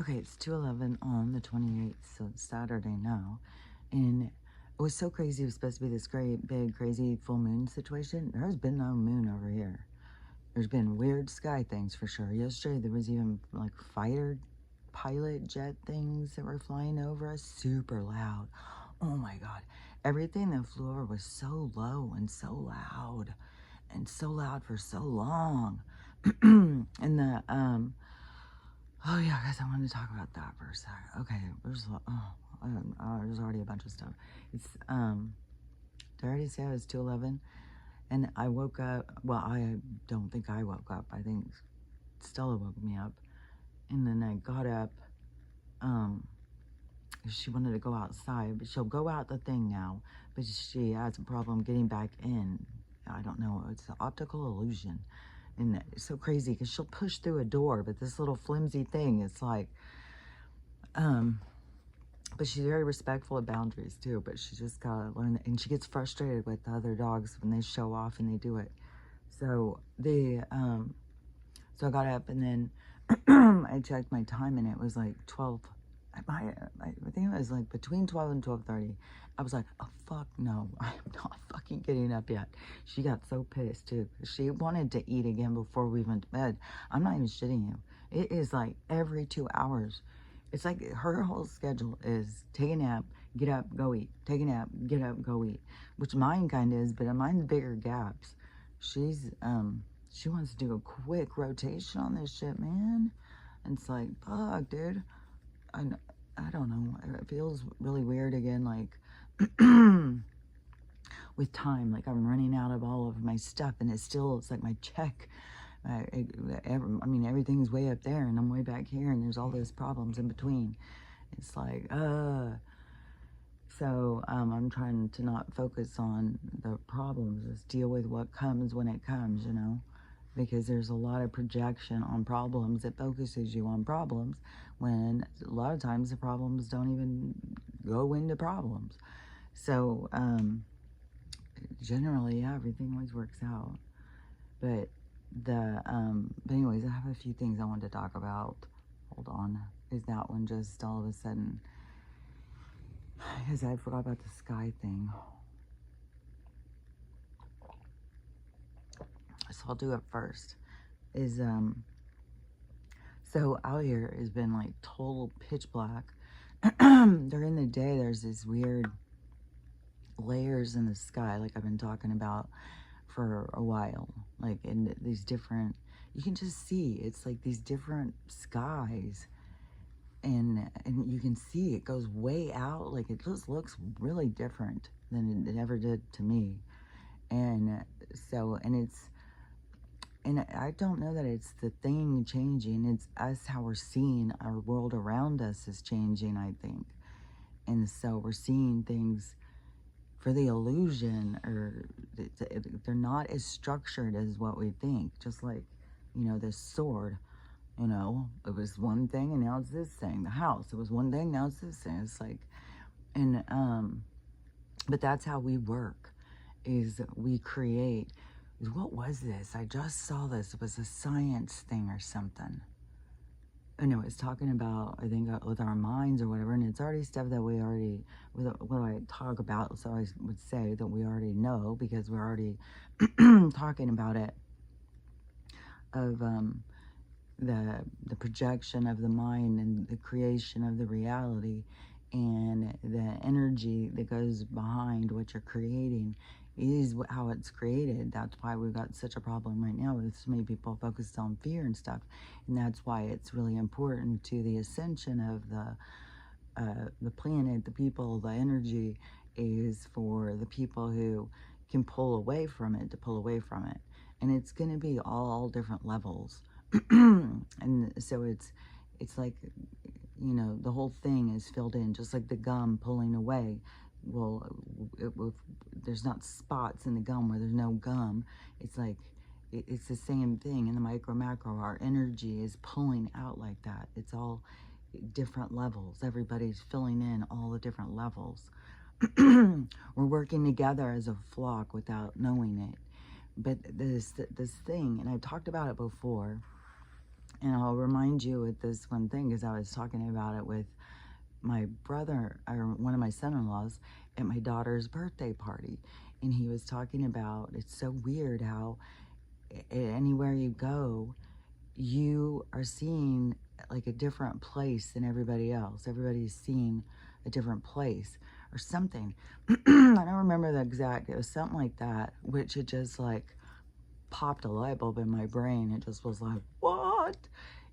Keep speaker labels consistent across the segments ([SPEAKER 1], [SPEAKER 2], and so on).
[SPEAKER 1] Okay, it's 2:11 on the 28th, so it's Saturday now. And it was so crazy. It was supposed to be this great, big, crazy full moon situation. There has been no moon over here. There's been weird sky things for sure. Yesterday, there was even like fighter pilot jet things that were flying over us, super loud. Oh my God. Everything that flew over was so low and so loud for so long. And oh yeah, guys, I wanted to talk about that for a sec. Okay, there's already a bunch of stuff. It's did I already say I was 2:11? And I woke up. Well, I don't think I woke up. I think Stella woke me up, and then I got up. She wanted to go outside, but she'll go out the thing now. But she has a problem getting back in. I don't know. It's an optical illusion. And it's so crazy because she'll push through a door, but this little flimsy thing, it's like, but she's very respectful of boundaries too, but she just gotta learn, and she gets frustrated with the other dogs when they show off and they do it. So so I got up and then I checked my time and it was like 12. I think it was like between 12 and 12:30. I was like, oh, fuck no, I'm not fucking getting up yet. She got so pissed too. She wanted to eat again before we went to bed. I'm not even shitting you. It is like every 2 hours. It's like her whole schedule is take a nap, get up, go eat. Take a nap, get up, go eat. Which mine kind of is, but mine's bigger gaps. She wants to do a quick rotation on this shit, man. And it's like, fuck, dude. I don't know. It feels really weird again, like with time. Like I'm running out of all of my stuff, and it's like my check. I mean, everything's way up there, and I'm way back here, and there's all those problems in between. It's like, So I'm trying to not focus on the problems, just deal with what comes when it comes, you know? Because there's a lot of projection on problems that focuses you on problems when a lot of times the problems don't even go into problems. So generally, yeah, everything always works out. But but anyways, I have a few things I wanted to talk about. Hold on. Is that one just all of a sudden? Because I forgot about the sky thing. So I'll do it first. So out here has been like total pitch black. During the day, there's these weird layers in the sky, like I've been talking about for a while. Like in these different, you can just see it's like these different skies, and you can see it goes way out. Like it just looks really different than it ever did to me. And so, and I don't know that it's the thing changing. It's us, how we're seeing our world around us is changing, I think. And so we're seeing things for the illusion, or they're not as structured as what we think. Just like, this sword, it was one thing and now it's this thing. The house, it was one thing, now it's this thing. It's like, and, but that's how we work, is we create. What was this? I just saw this. It was a science thing or something. And it was talking about, I think, with our minds or whatever, and it's already stuff that we already, what I talk about, so I would say that we already know, because we're already talking about it, of the projection of the mind and the creation of the reality, and the energy that goes behind what you're creating is how it's created. That's why we've got such a problem right now with so many people focused on fear and stuff. And that's why it's really important to the ascension of the planet, the people, the energy, is for the people who can pull away from it, to pull away from it. And it's going to be all different levels. And so it's like, the whole thing is filled in, just like the gum pulling away. Well, there's not spots in the gum where there's no gum. It's like, it's the same thing in the micro macro. Our energy is pulling out like that. It's all different levels. Everybody's filling in all the different levels. We're working together as a flock without knowing it. But this thing, and I've talked about it before, And I'll remind you with this one thing, because I was talking about it with my brother, or one of my son-in-laws, at my daughter's birthday party. And he was talking about, it's so weird how anywhere you go, you are seeing like a different place than everybody else. Everybody's seeing a different place or something. I don't remember the exact, it was something like that, which it just like popped a light bulb in my brain. It just was like, what?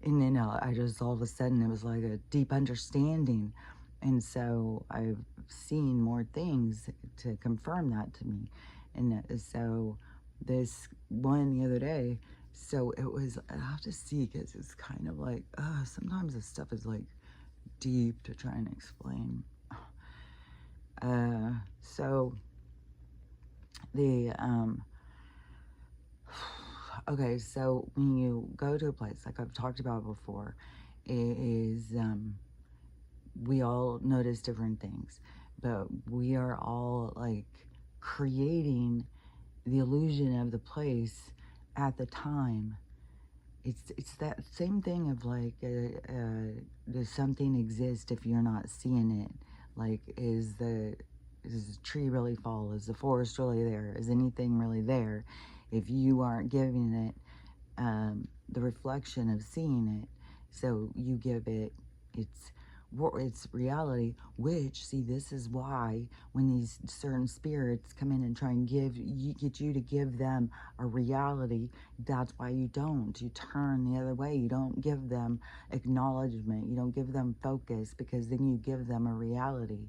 [SPEAKER 1] And then I just, all of a sudden, it was like a deep understanding. And so I've seen more things to confirm that to me. And so this one the other day, so it was, I have to see, because it's kind of like, sometimes this stuff is like deep to try and explain. So the, okay, so when you go to a place, like I've talked about before, is we all notice different things, but we are all like creating the illusion of the place at the time. It's that same thing of like, does something exist if you're not seeing it? Like, is the tree really fall? Is the forest really there? Is anything really there? If you aren't giving it the reflection of seeing it, so you give it its reality, which, see, this is why when these certain spirits come in and try and get you to give them a reality, that's why you turn the other way. You don't give them acknowledgement, you don't give them focus, because then you give them a reality,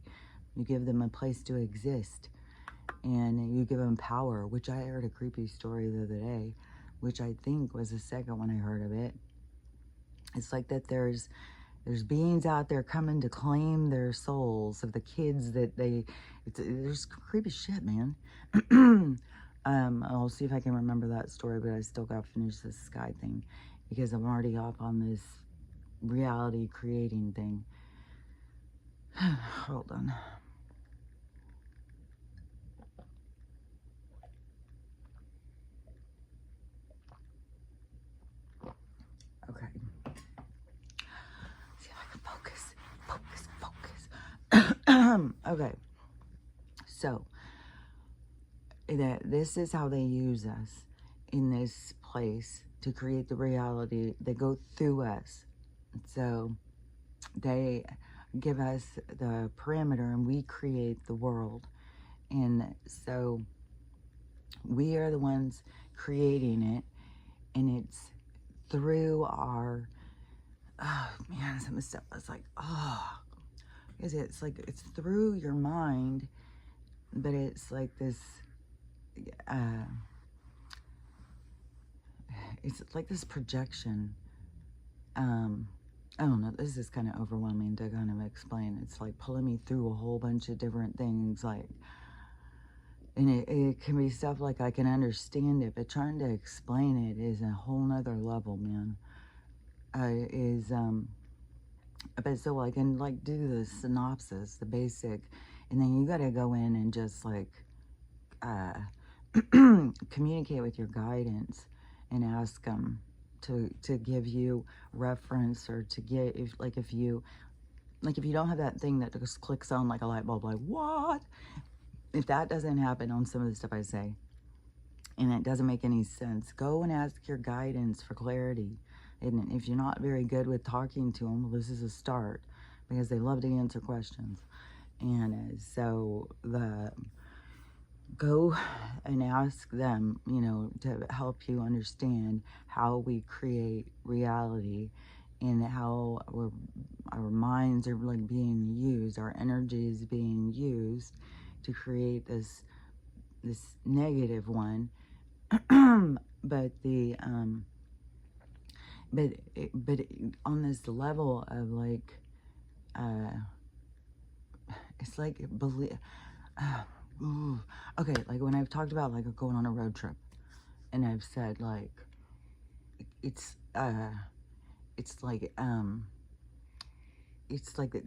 [SPEAKER 1] you give them a place to exist, and you give them power. Which I heard a creepy story the other day, which I think was the second one I heard of it. It's like that there's beings out there coming to claim their souls of the kids that there's creepy shit, man. I'll see if I can remember that story, but I still got to finish this sky thing, because I'm already off on this reality creating thing. Hold on. Okay. See if I can focus. Okay. So, this is how they use us in this place to create the reality. They go through us. So, they give us the parameter and we create the world. And so, we are the ones creating it. And it's through our, oh man, some stuff was like, it's like, it's through your mind, but it's like this, it's like this projection. I don't know, this is kind of overwhelming to kind of explain. It's like pulling me through a whole bunch of different things, like, and it can be stuff like I can understand it, but trying to explain it is a whole nother level, man. But so I can like do the synopsis, the basic, and then you got to go in and just like communicate with your guidance and ask them to give you reference, or to get, if you don't have that thing that just clicks on like a light bulb, like, what? If that doesn't happen on some of the stuff I say and it doesn't make any sense, go and ask your guidance for clarity. And if you're not very good with talking to them, well, this is a start, because they love to answer questions. And so go and ask them, to help you understand how we create reality, and how our minds are like being used, our energy is being used to create this negative one. But on this level of like, it's like believe. Okay, like when I've talked about like going on a road trip, and I've said like it's like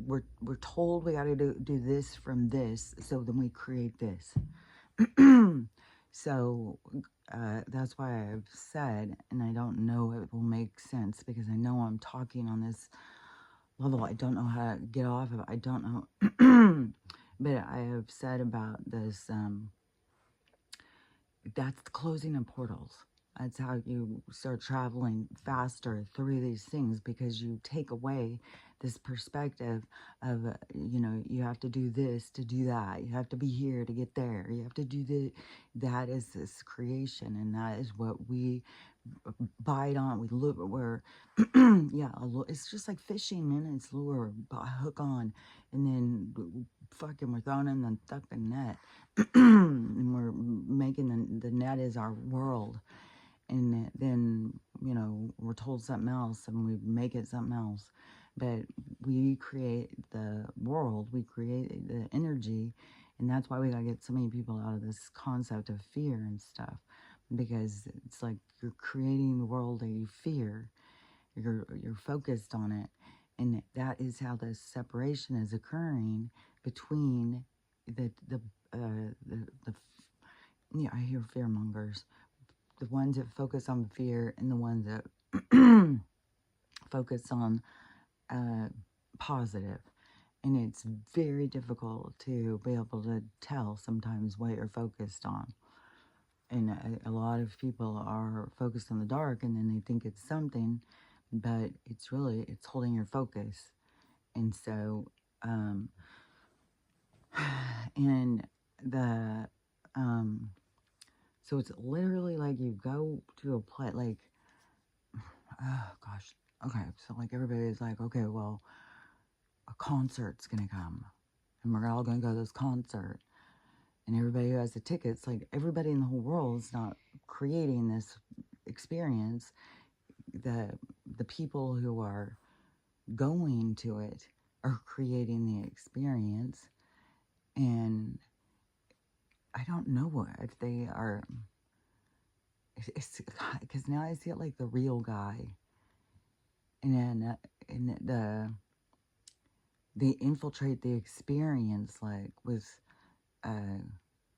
[SPEAKER 1] we're told we got to do this from this, so then we create this. So that's why I've said, and I don't know if it will make sense because I know I'm talking on this level. I don't know how to get off of it. I don't know. But I have said about this, that's the closing of portals. That's how you start traveling faster through these things, because you take away this perspective of, you have to do this to do that. You have to be here to get there. You have to do the, that is this creation, and that is what we bite on. We look, we're, yeah, it's just like fishing, man. It's lure, hook on, and then fucking we're throwing in the fucking net. And we're making the net is our world, and then we're told something else and we make it something else. But we create the world, we create the energy, and that's why we gotta get so many people out of this concept of fear and stuff, because it's like you're creating the world that you fear. You're focused on it, and that is how the separation is occurring between the yeah, I hear fear mongers, the ones that focus on fear and the ones that focus on positive. And it's very difficult to be able to tell sometimes what you're focused on. And a lot of people are focused on the dark, and then they think it's something, but it's really, it's holding your focus. And so, and the, so it's literally like you go to a place, like, oh gosh, okay, so like everybody's like, okay, well, a concert's gonna come, and we're all gonna go to this concert, and everybody who has the tickets, like everybody in the whole world is not creating this experience. The people who are going to it are creating the experience, and I don't know if they are. It's because now I see it like the real guy, and they infiltrate the experience like with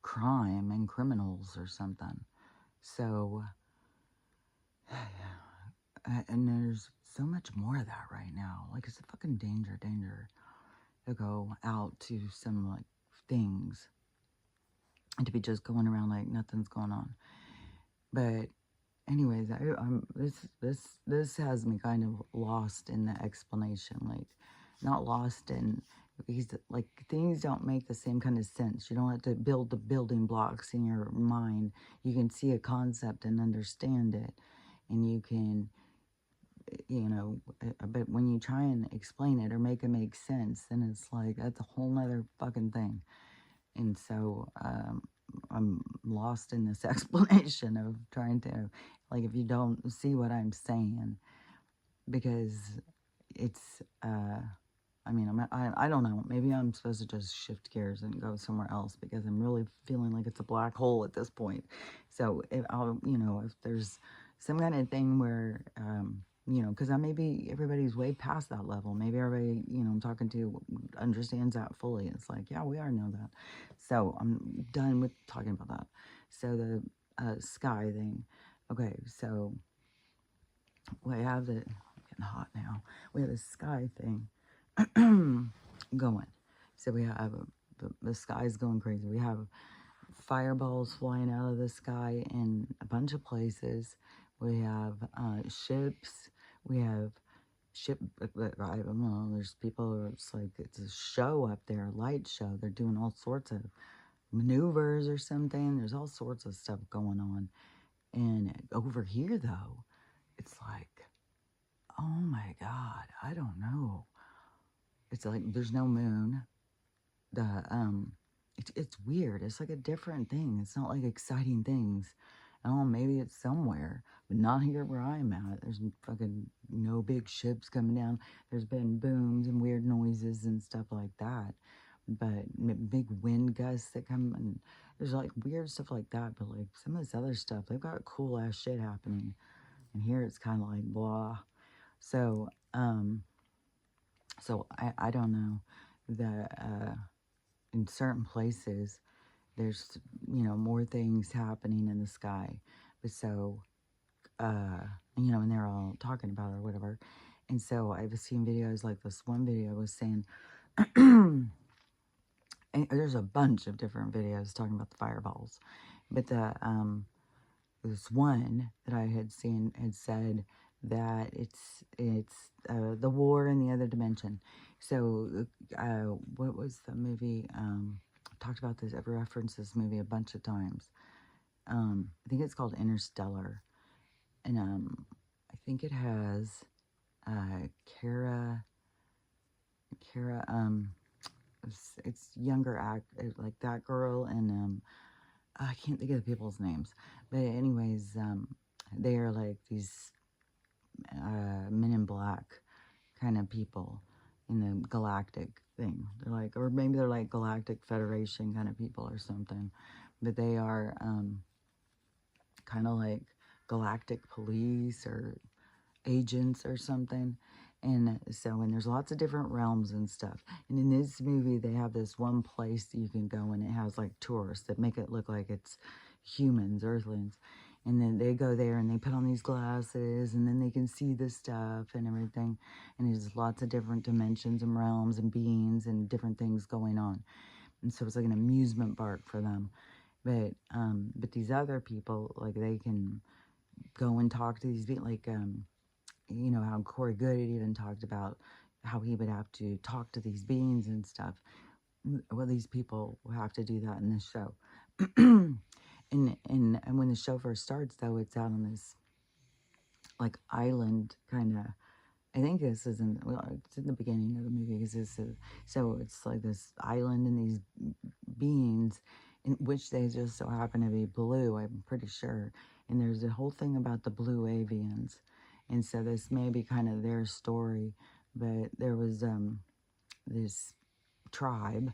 [SPEAKER 1] crime and criminals or something. So, and there's so much more of that right now. Like, it's a fucking danger to go out to some like things and to be just going around like nothing's going on. But anyways, this has me kind of lost in the explanation, like not lost in, because like things don't make the same kind of sense. You don't have to build the building blocks in your mind. You can see a concept and understand it, and you can, but when you try and explain it or make it make sense, then it's like that's a whole nother fucking thing. And so I'm lost in this explanation of trying to, like, if you don't see what I'm saying, because it's, I mean, I don't know, maybe I'm supposed to just shift gears and go somewhere else, because I'm really feeling like it's a black hole at this point. So if if there's some kind of thing where, because maybe everybody's way past that level. Maybe everybody, I'm talking to understands that fully. It's like, yeah, we already know that. So I'm done with talking about that. So the sky thing. Okay, so we have the, getting hot now. We have the sky thing going. So we have the sky's going crazy. We have fireballs flying out of the sky in a bunch of places. We have ships. We have I don't know. There's people. It's like it's a show up there, a light show. They're doing all sorts of maneuvers or something. There's all sorts of stuff going on. And over here, though, it's like, oh my God, I don't know. It's like there's no moon. The it's weird. It's like a different thing. It's not like exciting things. Oh, maybe it's somewhere, but not here where I'm at. There's fucking no big ships coming down. There's been booms and weird noises and stuff like that, but big wind gusts that come, and there's like weird stuff like that. But like some of this other stuff, they've got cool ass shit happening, and here it's kind of like blah. So I don't know that in certain places, there's, you know, more things happening in the sky. But so, uh, you know, and they're all talking about it or whatever. And so I've seen videos like this one video was saying, and there's a bunch of different videos talking about the fireballs, but this one that I had seen had said that it's the war in the other dimension. So what was the movie? I've talked about this. I've referenced this movie a bunch of times. I think it's called Interstellar, and I think it has Kara. Kara. It's younger act like that girl, and I can't think of the people's names, but anyways, they are like these Men in Black kind of people in the galactic thing. They're like, or maybe they're like Galactic Federation kind of people or something, but they are kind of like galactic police or agents or something. And so, and there's lots of different realms and stuff. And in this movie, they have this one place that you can go, and it has like tourists that make it look like it's humans, earthlings. And then they go there and they put on these glasses, and then they can see this stuff and everything. And there's lots of different dimensions and realms and beings and different things going on. And so it's like an amusement park for them. But these other people, like, they can go and talk to these people, like, you know, how Corey Goode even talked about how he would have to talk to these beings and stuff. Well, these people will have to do that in this show. and when the show first starts, though, it's out on this, like, island kind of. I think this is it's in the beginning of the movie, because so it's like this island and these beings, in which they just so happen to be blue, I'm pretty sure. And there's a whole thing about the blue avians. And so this may be kind of their story, but there was this tribe,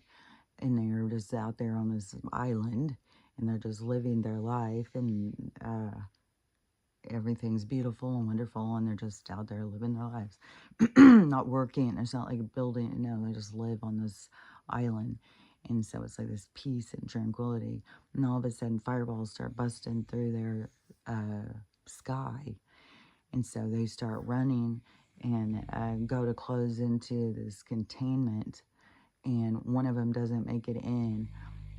[SPEAKER 1] and they're just out there on this island, and they're just living their life, and everything's beautiful and wonderful, and they're just out there living their lives, not working. It's not like a building. No, they just live on this island. And so it's like this peace and tranquility. And all of a sudden, fireballs start busting through their sky. And so they start running and go to close into this containment. And one of them doesn't make it in.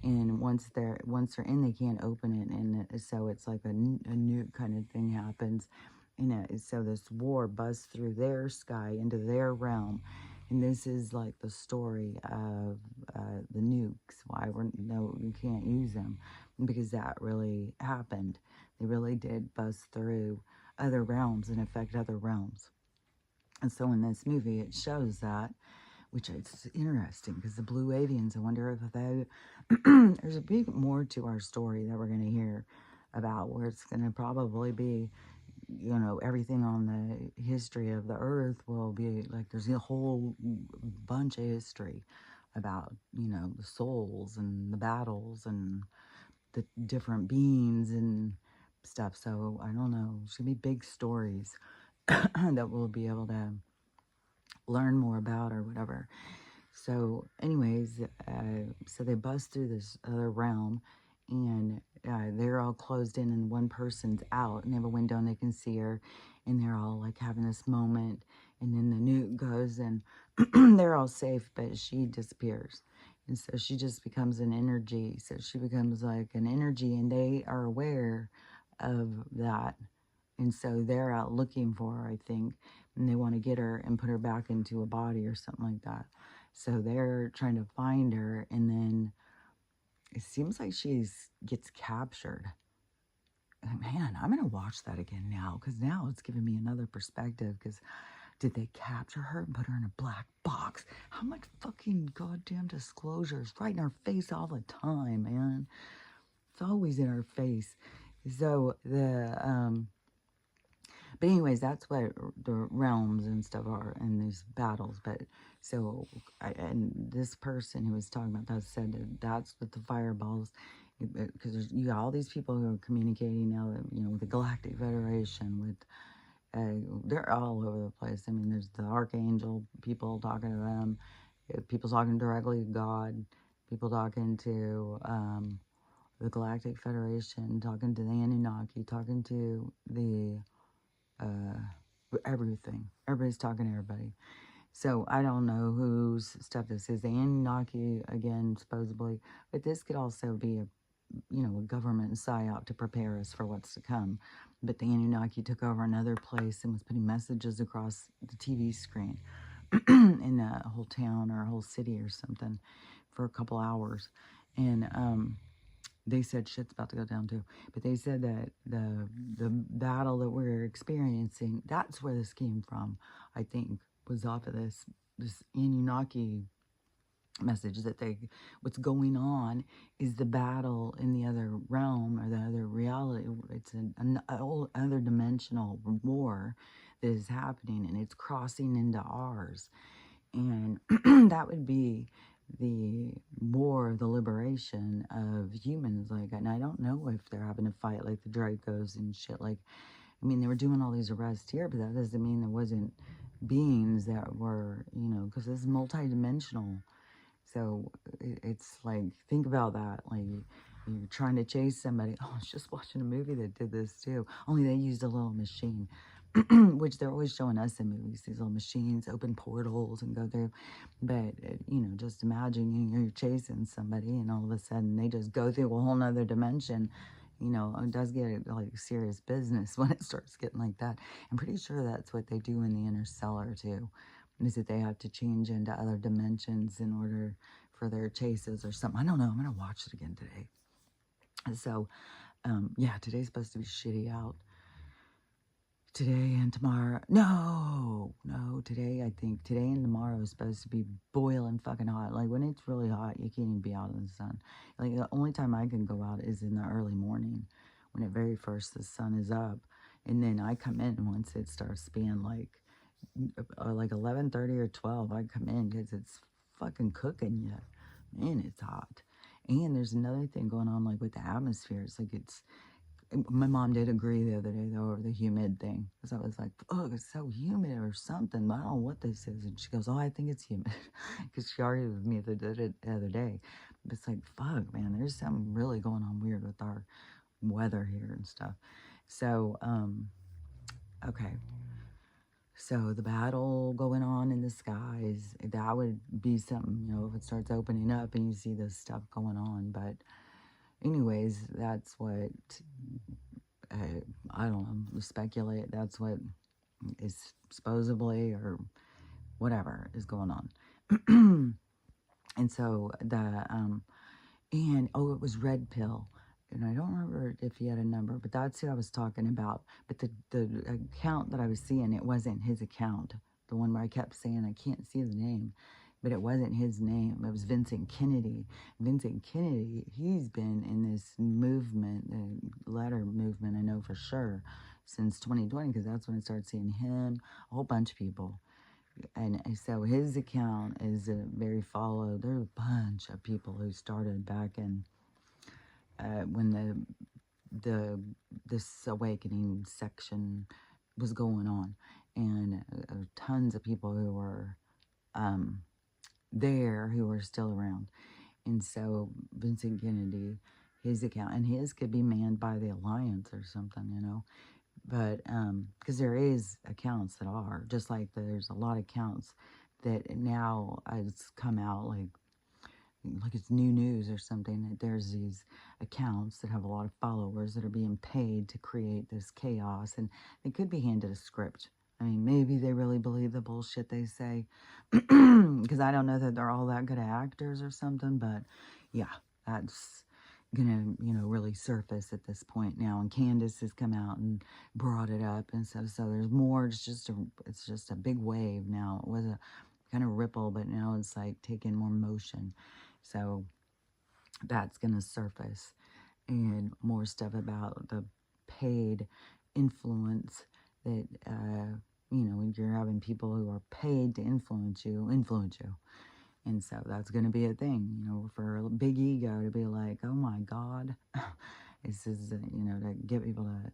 [SPEAKER 1] And once they're in, they can't open it. And so it's like a nuke kind of thing happens. And so this war busts through their sky into their realm. And this is like the story of the nukes, why you can't use them, because that really happened. They really did bust through other realms and affect other realms. And so in this movie, it shows that, which is interesting, because the blue avians, I wonder if they, there's a big more to our story that we're going to hear about, where it's going to probably be, you know, everything on the history of the earth will be like, there's a whole bunch of history about, you know, the souls and the battles and the different beings and stuff. So I don't know, it's going to be big stories that we'll be able to learn more about or whatever. So anyways, so they bust through this other realm, and they're all closed in, and one person's out, and they have a window and they can see her, and they're all like having this moment. And then the nuke goes, and they're all safe, but she disappears. And so she just becomes an energy. So she becomes like an energy, and they are aware of that. And so they're out looking for her, I think, and they want to get her and put her back into a body or something like that. So they're trying to find her, and then it seems like she gets captured. Man, I'm going to watch that again now, because now it's giving me another perspective, because did they capture her and put her in a black box? How much fucking goddamn disclosure is right in our face all the time, man? It's always in our face. So but anyways, that's what the realms and stuff are in these battles. But so, and this person who was talking about that said that that's what the fireballs, because you got all these people who are communicating now, you know, with the Galactic Federation, with, they're all over the place. I mean, there's the Archangel, people talking to them, people talking directly to God, people talking to, the Galactic Federation, talking to the Anunnaki, talking to the everything. Everybody's talking to everybody. So I don't know whose stuff this is. The Anunnaki, again, supposedly, but this could also be a a government psyop to prepare us for what's to come. But the Anunnaki took over another place and was putting messages across the TV screen in a whole town or a whole city or something for a couple hours. And they said shit's about to go down too. But they said that the battle that we're experiencing, that's where this came from, I think, was off of this Anunnaki message that what's going on is the battle in the other realm or the other reality. It's an other dimensional war that is happening, and it's crossing into ours. And that would be the war, the liberation of humans. Like, and I don't know if they're having to fight like the Dracos and shit. Like, I mean, they were doing all these arrests here, but that doesn't mean there wasn't beings that were, because it's multidimensional. So it's like, think about that. Like, you're trying to chase somebody. Oh, I was just watching a movie that did this too. Only they used a little machine, which they're always showing us in movies. These little machines open portals and go through. But, just imagine you're chasing somebody and all of a sudden they just go through a whole nother dimension. It does get like serious business when it starts getting like that. I'm pretty sure that's what they do in the Interstellar too. Is that they have to change into other dimensions in order for their chases or something. I don't know. I'm going to watch it again today. So, yeah, today's supposed to be shitty out. Today and tomorrow. No, today, I think today and tomorrow is supposed to be boiling fucking hot. Like, when it's really hot, you can't even be out in the sun. Like, the only time I can go out is in the early morning when at very first the sun is up. And then I come in once it starts being like 11:30 or 12. I come in because it's fucking cooking yet. Man, it's hot. And there's another thing going on, like with the atmosphere. It's like my mom did agree the other day, though, over the humid thing. Because I was like, oh, it's so humid or something. I don't know what this is. And she goes, oh, I think it's humid. Because she argued with me the other day. But it's like, fuck, man, there's something really going on weird with our weather here and stuff. So, okay. So the battle going on in the skies, that would be something, if it starts opening up and you see this stuff going on. But anyways, that's what, I don't know, speculate, that's what is supposedly or whatever is going on. And so it was Red Pill. And I don't remember if he had a number, but that's who I was talking about. But the account that I was seeing, it wasn't his account. The one where I kept saying I can't see the name, but it wasn't his name. It was Vincent Kennedy. Vincent Kennedy, he's been in this movement, the letter movement, I know for sure, since 2020, because that's when I started seeing him, a whole bunch of people. And so his account is very followed. There are a bunch of people who started back in when this awakening section was going on, and tons of people who were there who are still around. And so Vincent Kennedy, his account, and his could be manned by the Alliance or something, but because there is accounts that are, just like there's a lot of accounts that now has come out like it's new news or something, that there's these accounts that have a lot of followers that are being paid to create this chaos, and they could be handed a script. I mean, maybe they really believe the bullshit they say, because I don't know that they're all that good actors or something, but yeah, that's gonna, really surface at this point now. And Candace has come out and brought it up, and so there's more. It's just a big wave now. It was a kind of ripple, but now it's like taking more motion. So that's gonna surface, and more stuff about the paid influence that you're having people who are paid to influence you. And so that's going to be a thing, for a big ego to be like, oh my God, this is, to get people to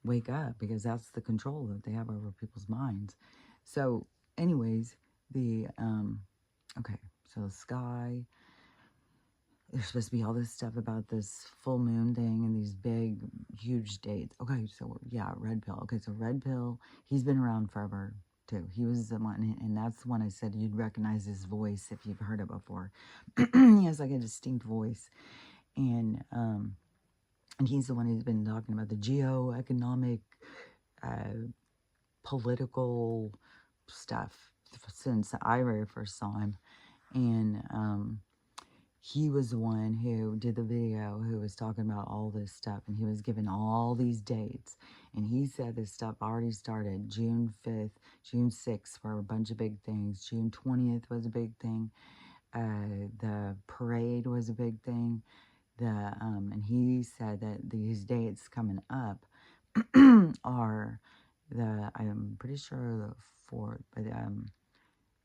[SPEAKER 1] wake up, because that's the control that they have over people's minds. So anyways, okay, so the sky, there's supposed to be all this stuff about this full moon thing and these big, huge dates. Okay, so yeah, Red Pill. Okay, so Red Pill, he's been around forever too. He was the one, and that's the one I said you'd recognize his voice if you've heard it before. He has like a distinct voice, and he's the one who's been talking about the geoeconomic, uh, political stuff since I very first saw him, and he was the one who did the video who was talking about all this stuff, and he was given all these dates, and he said this stuff already started June 5th, June 6th for a bunch of big things. June 20th was a big thing. The parade was a big thing. And he said that these dates coming up are I'm pretty sure the 4th, but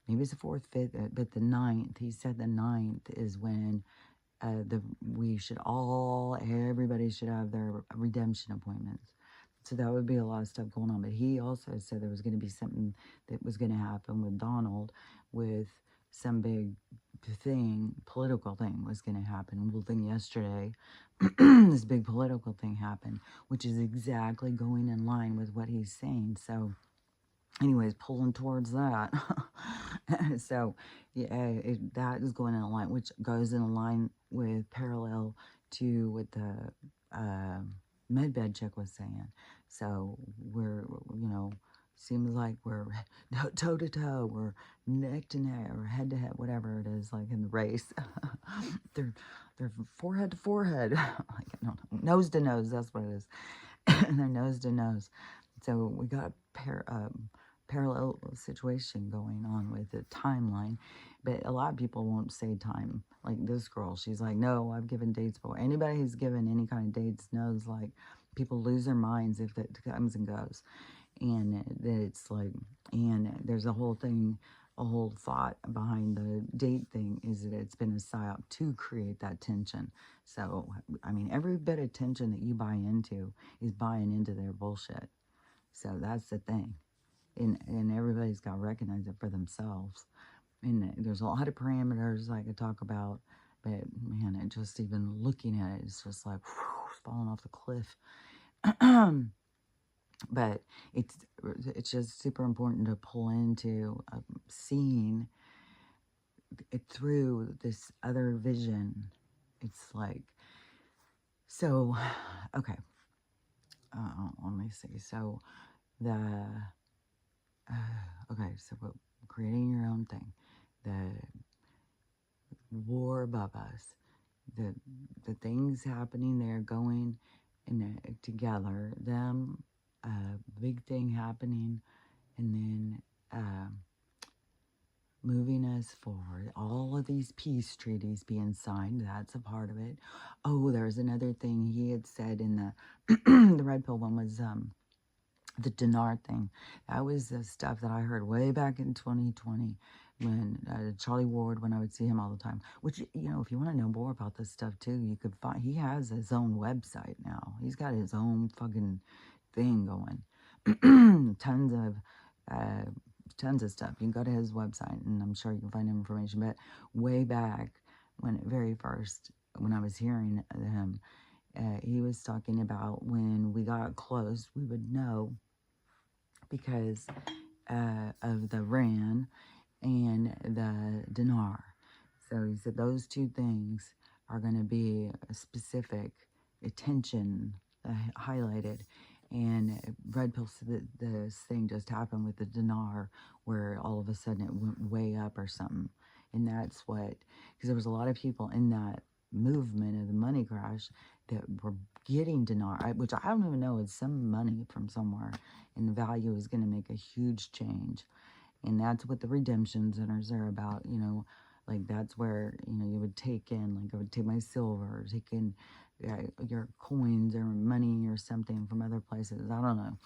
[SPEAKER 1] maybe it's the 4th, 5th, but the 9th, he said the 9th is when everybody should have their redemption appointments. So that would be a lot of stuff going on. But he also said there was going to be something that was going to happen with Donald, with some big thing, political thing was going to happen. Well, thing yesterday, this big political thing happened, which is exactly going in line with what he's saying. So anyways, pulling towards that. So yeah, that is going in line, which goes in line with parallel to what the medbed chick was saying. So we're, seems like we're toe to toe, we're neck to neck, or head to head, whatever it is, like in the race. they're forehead to forehead, like no, nose to nose. That's what it is. And they're nose to nose. So we got a parallel situation going on with the timeline, but a lot of people won't say time. Like this girl, she's like, no, I've given dates before. Anybody who's given any kind of dates knows, like, people lose their minds if it comes and goes, and that it's like, and there's a whole thing, a whole thought behind the date thing is that it's been a psyop to create that tension. So I mean, every bit of tension that you buy into is buying into their bullshit. So that's the thing. And everybody's got to recognize it for themselves. And there's a lot of parameters I could talk about, but man, it just, even looking at it, it's just like whew, falling off the cliff. But it's just super important to pull into seeing it through this other vision. It's like, so, okay, let me see. So the okay, so we're creating your own thing. The war above us, the things happening there, going in together, them, big thing happening, and then moving us forward. All of these peace treaties being signed, that's a part of it. Oh, there's another thing he had said in the the red pill one was the dinar thing. That was the stuff that I heard way back in 2020 when Charlie Ward, when I would see him all the time. Which, if you want to know more about this stuff too, you could find, he has his own website now. He's got his own fucking thing going. Tons of stuff. You can go to his website and I'm sure you can find information. But way back when I was hearing him, he was talking about when we got close, we would know because of the RAN and the dinar. So he said those two things are going to be a specific attention highlighted. And Red Pill said that this thing just happened with the dinar where all of a sudden it went way up or something. And that's what, because there was a lot of people in that movement of the money crash that were getting dinar, which I don't even know, is some money from somewhere, and the value is going to make a huge change. And that's what the redemption centers are about, like that's where, you would take in, like I would take my silver, take in your coins or money or something from other places. I don't know.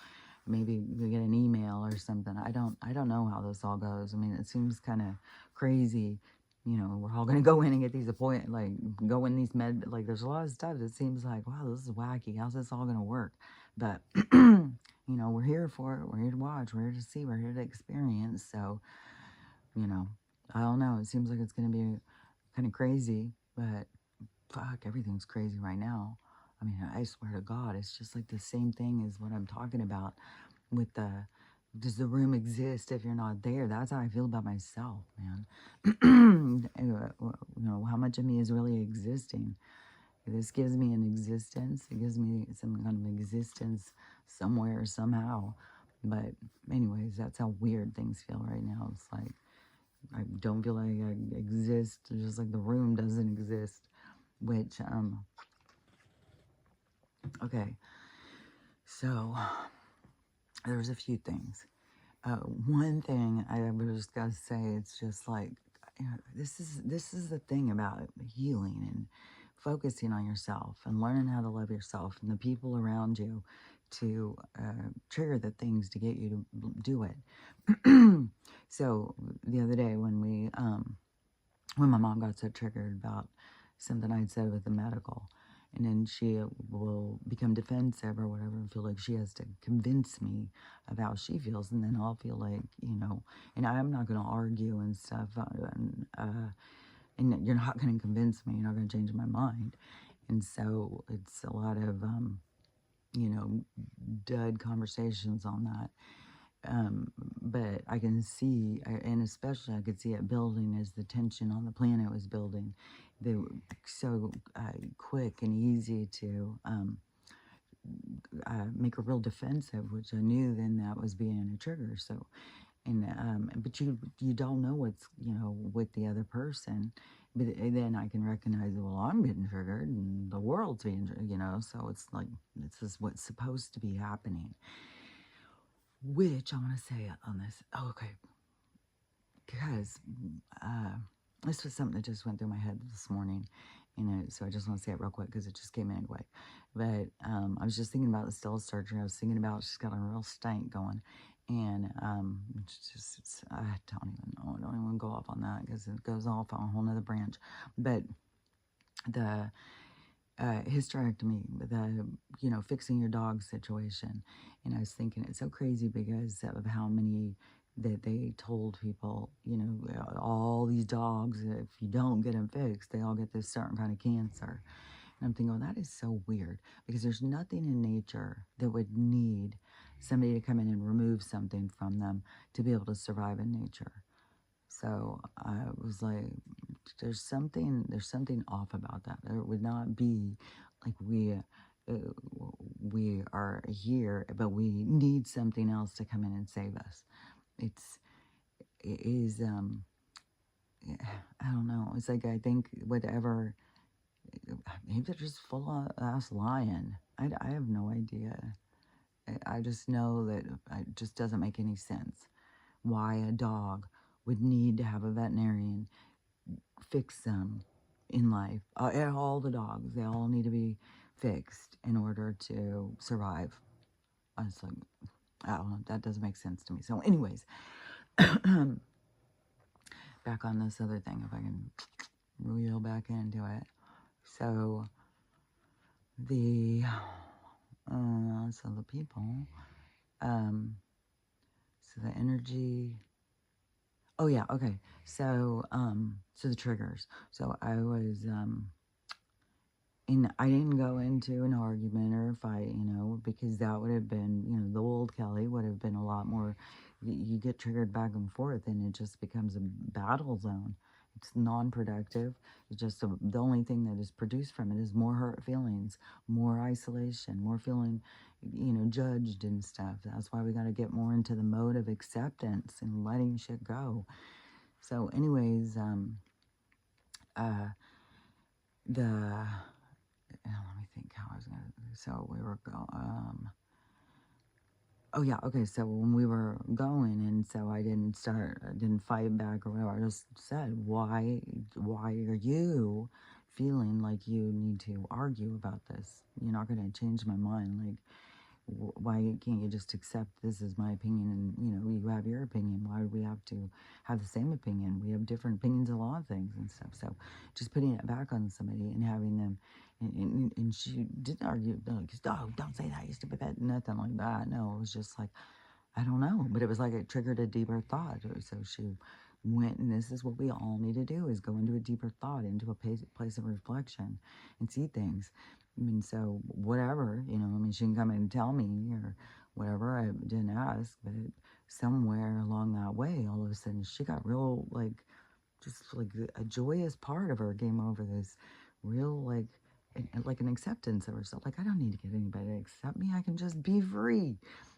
[SPEAKER 1] Maybe you get an email or something. I don't know how this all goes. I mean, it seems kind of crazy. We're all going to go in and get these appointments, like go in these like there's a lot of stuff that seems like, wow, this is wacky. How's this all going to work? But, we're here for it. We're here to watch. We're here to see. We're here to experience. So, I don't know. It seems like it's going to be kind of crazy, but fuck, everything's crazy right now. I mean, I swear to God, it's just like the same thing as what I'm talking about with the, does the room exist if you're not there? That's how I feel about myself, man. How much of me is really existing? This gives me an existence. It gives me some kind of existence somewhere, somehow. But anyways, that's how weird things feel right now. It's like, I don't feel like I exist, just like the room doesn't exist. Which, okay, so there's a few things. One thing I was just gotta say, it's just like, this is the thing about healing and focusing on yourself and learning how to love yourself and the people around you to trigger the things to get you to do it. So the other day when my mom got so triggered about something I'd said with the medical, and then she will become defensive or whatever and feel like she has to convince me of how she feels, and then I'll feel like, and I'm not going to argue and stuff, and you're not going to convince me, you're not going to change my mind. And so it's a lot of, dud conversations on that. But I can see, and especially I could see it building as the tension on the planet was building. They were so quick and easy to make a real defensive, which I knew then that was being a trigger. So, but you don't know what's with the other person. But then I can recognize, well, I'm getting triggered, and the world's being, So it's like this is what's supposed to be happening. Which I want to say on this. Oh, okay. Because this was something that just went through my head this morning, so I just want to say it real quick because it just came in anyway. But I was just thinking about the Stella surgery. I was thinking about she's got a real stank going, and I don't even know. I don't even go off on that because it goes off on a whole nother branch. But the hysterectomy, the fixing your dog situation, and I was thinking it's so crazy because of how many that they told people, all these dogs, if you don't get them fixed, they all get this certain kind of cancer. And I'm thinking, well, that is so weird because there's nothing in nature that would need somebody to come in and remove something from them to be able to survive in nature. So I was like, there's something off about that. There would not be like we are here, but we need something else to come in and save us. It is I don't know. It's like I think whatever, maybe they're just full of ass lying. I have no idea. I just know that it just doesn't make any sense why a dog would need to have a veterinarian fix them in life. All the dogs, they all need to be fixed in order to survive. I was like, I don't know, that doesn't make sense to me. So anyways, back on this other thing, if I can reel back into it. So the people, so the energy. Oh yeah, okay. So so the triggers. So I was and I didn't go into an argument or a fight, because that would have been, the old Kelly would have been a lot more, you get triggered back and forth and it just becomes a battle zone. It's non-productive. It's just the only thing that is produced from it is more hurt feelings, more isolation, more feeling, judged and stuff. That's why we got to get more into the mode of acceptance and letting shit go. So anyways, the let me think how I was gonna. So we were going. Oh yeah, okay. So when we were going, and so I didn't fight back or whatever. I just said, why are you feeling like you need to argue about this? You're not gonna change my mind. Like, why can't you just accept this is my opinion, and you have your opinion? Why do we have to have the same opinion? We have different opinions on a lot of things and stuff. So just putting it back on somebody and having them, and she didn't argue, like, oh, don't say that, you stupid bitch, nothing like that. No, it was just like, I don't know, but it was like it triggered a deeper thought. So she went, and this is what we all need to do, is go into a deeper thought, into a place of reflection, and see things. I mean, so whatever, you know, I mean, she can come in and tell me or whatever. I didn't ask, but somewhere along that way, all of a sudden, she got real, like, just like a joyous part of her came over this real, like an acceptance of herself. Like, I don't need to get anybody to accept me. I can just be free.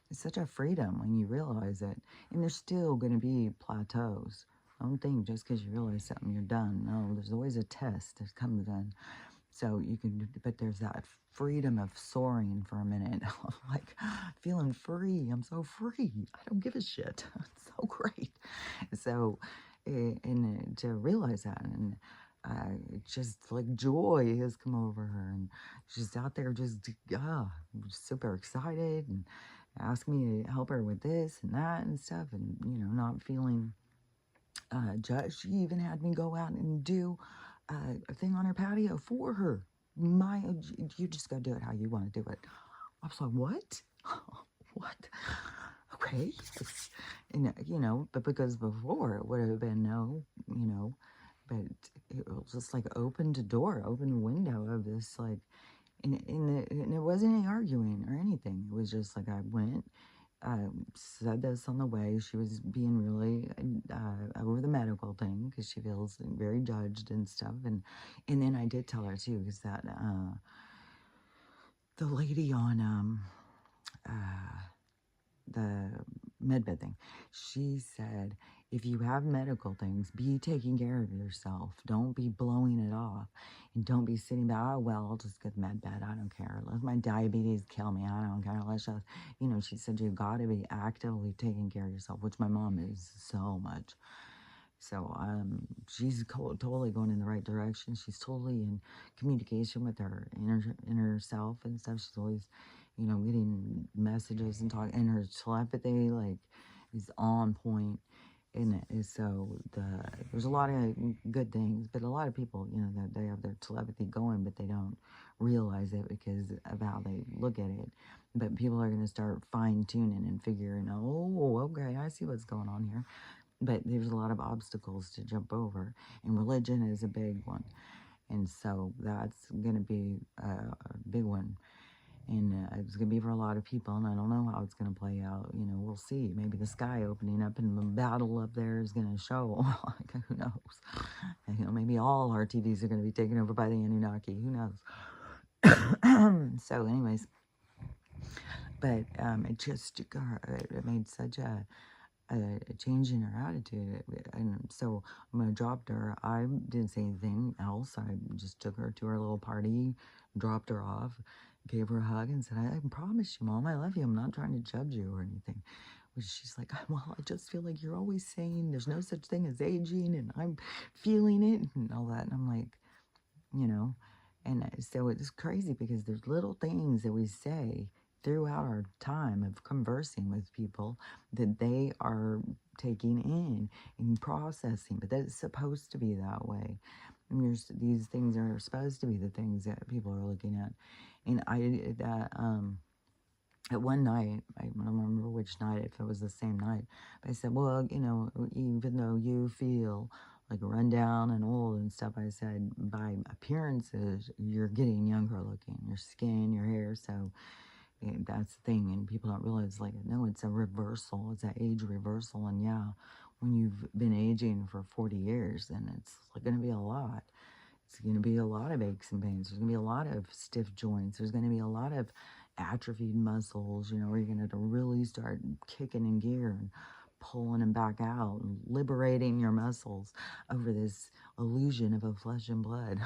[SPEAKER 1] It's such a freedom when you realize it. And there's still going to be plateaus. I don't think just because you realize something, you're done. No, there's always a test that comes in. So you can, but there's that freedom of soaring for a minute. Like, feeling free. I'm so free. I don't give a shit. It's so great. So, and to realize that, and just like joy has come over her, and she's out there just super excited, and asked me to help her with this and that and stuff, and not feeling judged. She even had me go out and do a thing on her patio for her. You just gotta do it how you want to do it. I was like, what? What? Okay. And, but because before it would have been no, but it was just like opened a door, opened a window of this, like, and it wasn't any arguing or anything. It was just like I went, said this on the way. She was being really over the medical thing because she feels very judged and stuff. And then I did tell her too, because that the lady on the medbed thing, she said, if you have medical things, be taking care of yourself. Don't be blowing it off. And don't be sitting back, oh, well, I'll just get medbed. I don't care. Let my diabetes kill me. I don't care. Let's just, she said, you've got to be actively taking care of yourself, which my mom is so much. So she's totally going in the right direction. She's totally in communication with her inner self and stuff. She's always, getting messages and talking. And her telepathy, like, is on point. And so there's a lot of good things, but a lot of people, that they have their telepathy going, but they don't realize it because of how they look at it. But people are going to start fine tuning and figuring, oh, okay, I see what's going on here. But there's a lot of obstacles to jump over, and religion is a big one. And so that's going to be a big one. And it's going to be for a lot of people, and I don't know how it's going to play out. We'll see. Maybe the sky opening up and the battle up there is going to show. Like, who knows? And, maybe all our TVs are going to be taken over by the Anunnaki. Who knows? So anyways, but it just it made such a change in her attitude. And so when I dropped her, I didn't say anything else. I just took her to her little party, dropped her off, gave her a hug, and said, I promise you, Mom, I love you. I'm not trying to judge you or anything. Which she's like, well, I just feel like you're always saying there's no such thing as aging, and I'm feeling it and all that. And I'm like, and so it's crazy because there's little things that we say throughout our time of conversing with people that they are taking in and processing, but that's supposed to be that way. And these things are supposed to be the things that people are looking at. And at one night, I don't remember which night, if it was the same night, but I said, well, even though you feel like run down and old and stuff, I said, by appearances, you're getting younger looking, your skin, your hair, so that's the thing, and people don't realize, like, no, it's a reversal, it's an age reversal, and yeah, when you've been aging for 40 years, then it's going to be a lot. It's going to be a lot of aches and pains. There's going to be a lot of stiff joints. There's going to be a lot of atrophied muscles, where you're going to have to really start kicking in gear and pulling them back out and liberating your muscles over this illusion of a flesh and blood.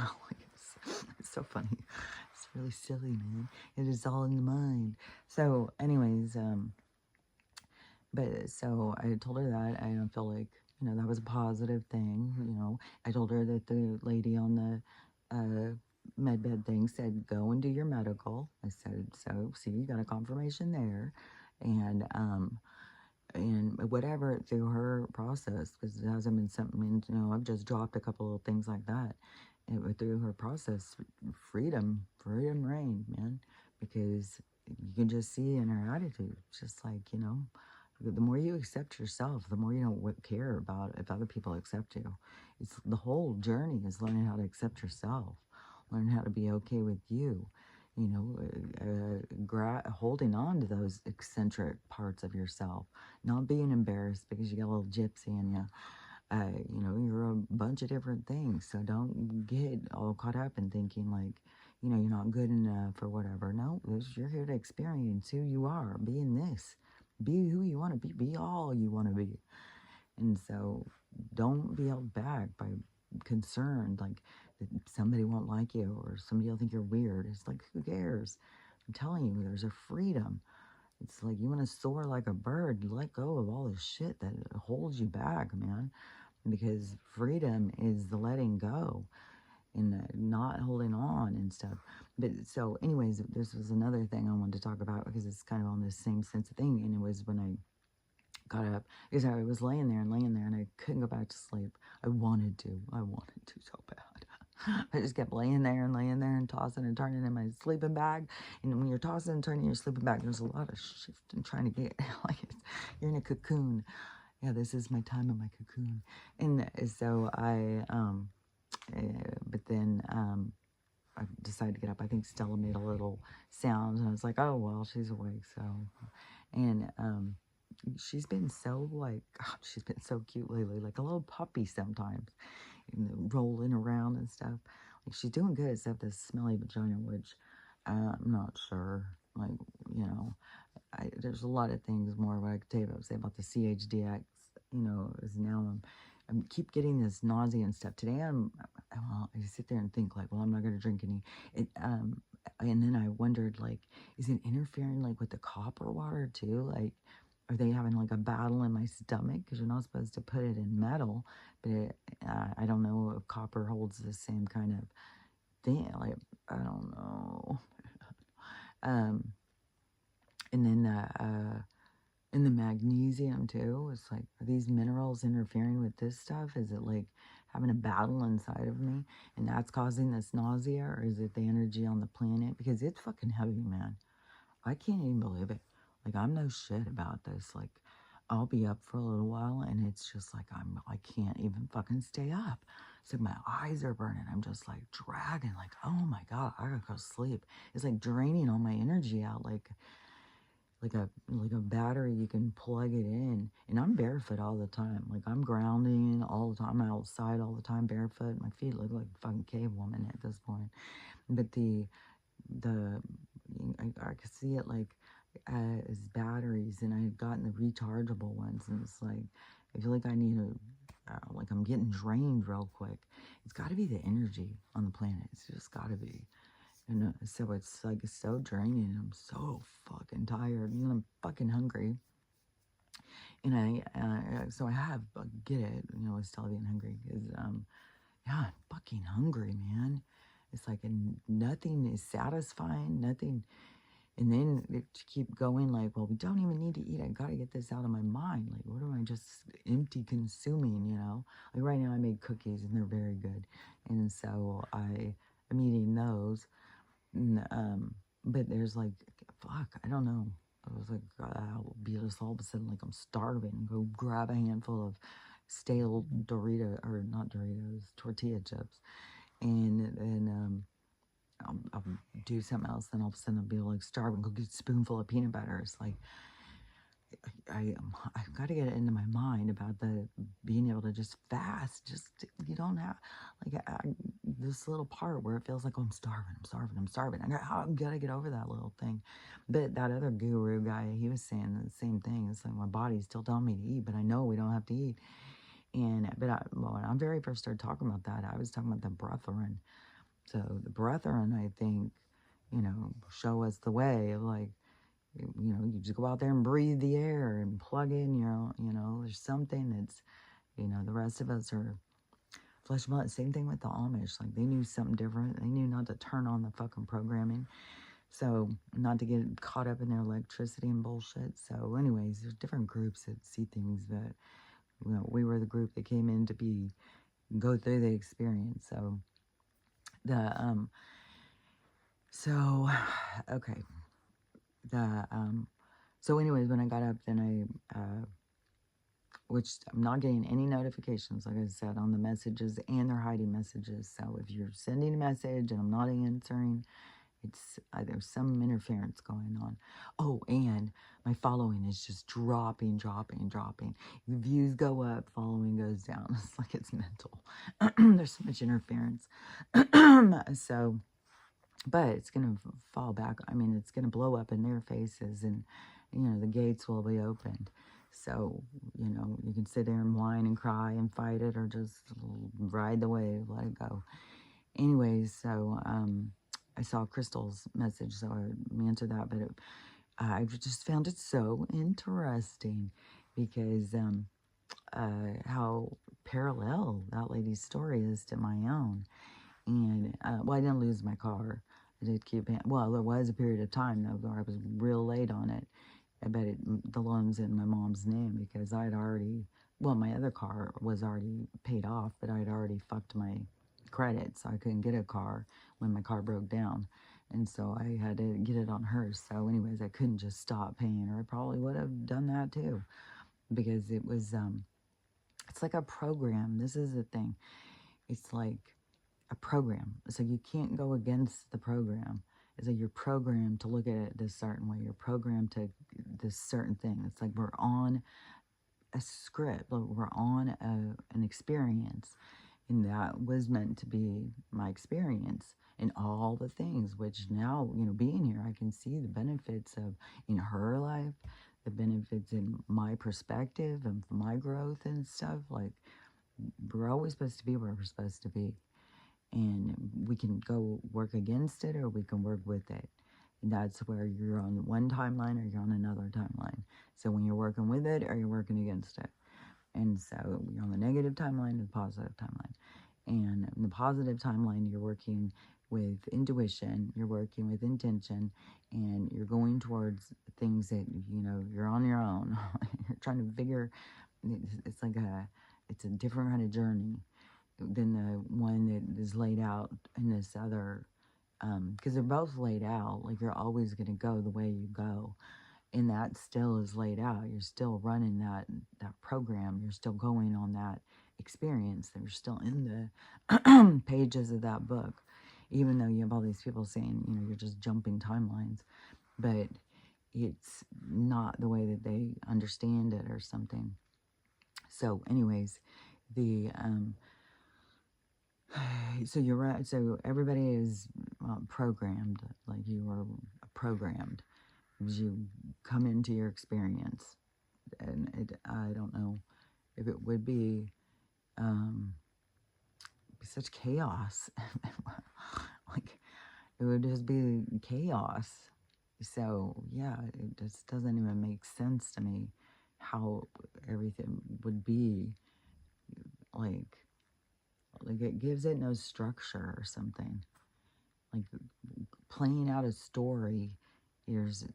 [SPEAKER 1] It's so funny. It's really silly, man. It is all in the mind. So, anyways, but so I told her that I don't feel like, that was a positive thing. I told her that the lady on the med bed thing said, go and do your medical. I said, so see, you got a confirmation there. And whatever through her process, because it hasn't been something, I've just dropped a couple of things like that. And through her process, freedom reigned, man, because you can just see in her attitude, just like, the more you accept yourself, the more you don't care about if other people accept you. It's the whole journey is learning how to accept yourself, learn how to be okay with you. You know, holding on to those eccentric parts of yourself, not being embarrassed because you got a little gypsy in you. You know, you're a bunch of different things. So don't get all caught up in thinking like, you know, you're not good enough or whatever. No, you're here to experience who you are, being this. Be who you want to be all you want to be. And so don't be held back by concerned like that somebody won't like you or somebody will think you're weird. It's like, who cares? I'm telling you, there's a freedom. It's like you want to soar like a bird, let go of all the shit that holds you back, man. Because freedom is the letting go and not holding on and stuff. But so, anyways, this was another thing I wanted to talk about because it's kind of on the same sense of thing. And it was when I got up because I was laying there and I couldn't go back to sleep. I wanted to so bad. I just kept laying there and tossing and turning in my sleeping bag. And when you're tossing and turning your sleeping bag, there's a lot of shifting trying to get like you're in a cocoon. Yeah, this is my time in my cocoon. And so but then I decided to get up. I think Stella made a little sound, and I was like, oh, well, she's awake, so. And she's been so, like, God, she's been so cute lately, like a little puppy sometimes, rolling around and stuff. Like, she's doing good, except this smelly vagina, which I'm not sure. Like, you know, there's a lot of things more what I could tell you about, say about the CHDX, you know, is now I keep getting this nausea and stuff. Today well, I sit there and think like, well, I'm not going to drink any. And then I wondered like, is it interfering like with the copper water too? Like, are they having like a battle in my stomach? Because you're not supposed to put it in metal, but I don't know if copper holds the same kind of thing. Like, I don't know. Um, and then and the magnesium too. It's like, are these minerals interfering with this stuff? Is it like having a battle inside of me and that's causing this nausea, or is it the energy on the planet? Because it's fucking heavy, man. I can't even believe it. Like, I'm no shit about this. Like, I'll be up for a little while and it's just like I can't even fucking stay up. So my eyes are burning. I'm just like dragging, like, oh my God, I gotta go sleep. It's like draining all my energy out, like a battery. You can plug it in, and I'm barefoot all the time. Like, I'm grounding all the time. I'm outside all the time barefoot. My feet look like a fucking cave woman at this point. But I could see it like as batteries, and I had gotten the rechargeable ones, and it's like I feel like I need like I'm getting drained real quick. It's got to be the energy on the planet. It's just got to be. And so it's like so draining. I'm so fucking tired, and I'm fucking hungry. And so I have get it, you know, with Stella being hungry because yeah, I'm fucking hungry, man. It's like nothing is satisfying, nothing. And then to keep going, like, well, we don't even need to eat. I gotta get this out of my mind. Like, what am I just empty consuming, you know? Like right now I made cookies and they're very good. And so I'm eating those. But there's like, fuck, I don't know. I was like, I'll be just all of a sudden like I'm starving. Go grab a handful of stale Dorito, or not Doritos, tortilla chips. And then I'll do something else. Then all of a sudden I'll be like starving. Go get a spoonful of peanut butter. It's like, I've got to get it into my mind about the being able to just fast. Just you don't have like this little part where it feels like, oh, I'm starving. I'm gonna get over that little thing. But that other guru guy, he was saying the same thing. It's like my body's still telling me to eat, but I know we don't have to eat. And when I very first started talking about that, I was talking about the Breatharian. So the Breatharian, I think, you know, show us the way of like, you know, you just go out there and breathe the air and plug in you know, there's something that's, you know, the rest of us are flesh and blood. Same thing with the Amish. Like, they knew something different. They knew not to turn on the fucking programming. So, not to get caught up in their electricity and bullshit. So, anyways, there's different groups that see things that, you know, we were the group that came in to go through the experience. So, okay. The, So anyways, when I got up, then which I'm not getting any notifications, like I said, on the messages, and they're hiding messages. So if you're sending a message and I'm not answering, it's there's some interference going on. Oh, and my following is just dropping. The views go up, following goes down. It's like it's mental. There's so much interference. So, but it's going to fall back. I mean, it's going to blow up in their faces, and, the gates will be opened. So, you can sit there and whine and cry and fight it, or just ride the wave, let it go. Anyways, so, I saw Crystal's message, so I answered that, but I just found it so interesting because how parallel that lady's story is to my own. And, well, I didn't lose my car. I did keep it. Well, there was a period of time, though, where I was real late on it. I bet the loan's in my mom's name because I'd already, well, my other car was already paid off, but I'd already fucked my credit, so I couldn't get a car when my car broke down. And so I had to get it on hers. So anyways, I couldn't just stop paying her. I probably would have done that too, because it was, it's like a program. This is the thing. It's like a program. So you can't go against the program. It's like you're programmed to look at it this certain way. You're programmed to this certain thing. It's like we're on a script. Like we're on an experience. And that was meant to be my experience in all the things, which now, being here, I can see the benefits of in her life, the benefits in my perspective and my growth and stuff. Like, we're always supposed to be where we're supposed to be. And we can go work against it or we can work with it. And that's where you're on one timeline or you're on another timeline. So when you're working with it or you're working against it. And so you're on the negative timeline and the positive timeline. And in the positive timeline, you're working with intuition, you're working with intention, and you're going towards things that, you're on your own. You're trying to figure, it's a different kind of journey than the one that is laid out in this other, because they're both laid out. Like, you're always going to go the way you go, and that still is laid out. You're still running that program. You're still going on that experience. You're still in the pages of that book, even though you have all these people saying, you're just jumping timelines, but it's not the way that they understand it or something. So anyways, the so you're right. So everybody is programmed, like you are programmed as you come into your experience. And I don't know if it would be such chaos. Like, it would just be chaos. So yeah, it just doesn't even make sense to me how everything would be like it gives it no structure or something. Like, playing out a story, there's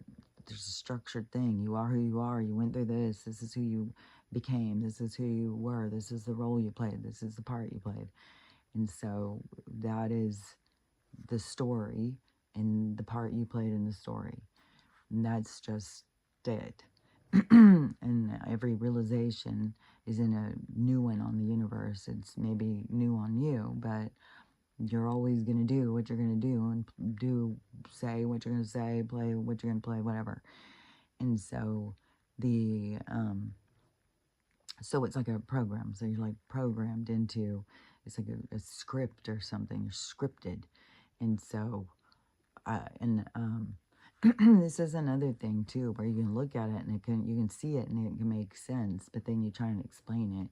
[SPEAKER 1] a structured thing. You are who you are. You went through this. This is who you became. This is who you were. This is the role you played. This is the part you played. And so that is the story and the part you played in the story. And that's just it. And every realization is in a new one on the universe. It's maybe new on you, but you're always going to do what you're going to do and say what you're going to say, play what you're going to play, whatever. And so so it's like a program. So you're like programmed into, it's like a script or something. You're scripted. And so, this is another thing too, where you can look at it and you can see it and it can make sense, but then you try and explain it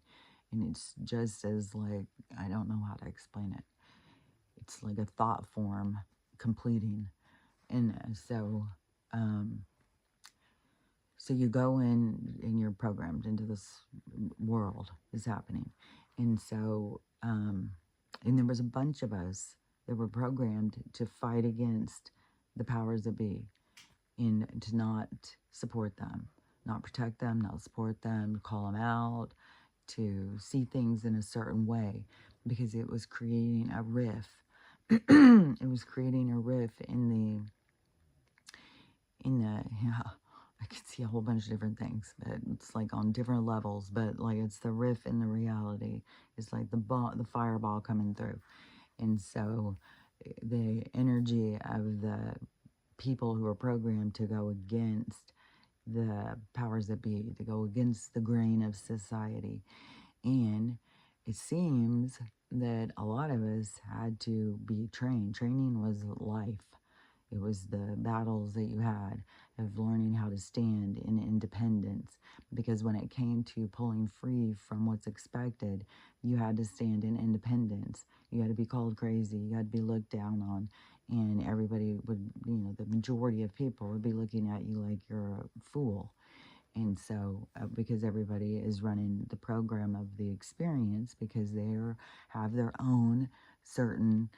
[SPEAKER 1] and it's just as like, I don't know how to explain it. It's like a thought form completing. And so you go in and you're programmed into this world is happening. And so, and there was a bunch of us that were programmed to fight against the powers that be and to not support them, not protect them, not support them, call them out, to see things in a certain way, because it was creating a rift. It was creating a rift in the I could see a whole bunch of different things, but it's like on different levels. But like it's the riff in the reality. It's like the fireball coming through, and so the energy of the people who are programmed to go against the powers that be, to go against the grain of society. And it seems that a lot of us had to be trained. Training was life. It was the battles that you had of learning how to stand in independence. Because when it came to pulling free from what's expected, you had to stand in independence. You had to be called crazy. You had to be looked down on. And everybody would, the majority of people would be looking at you like you're a fool. And so, because everybody is running the program of the experience, because they have their own certain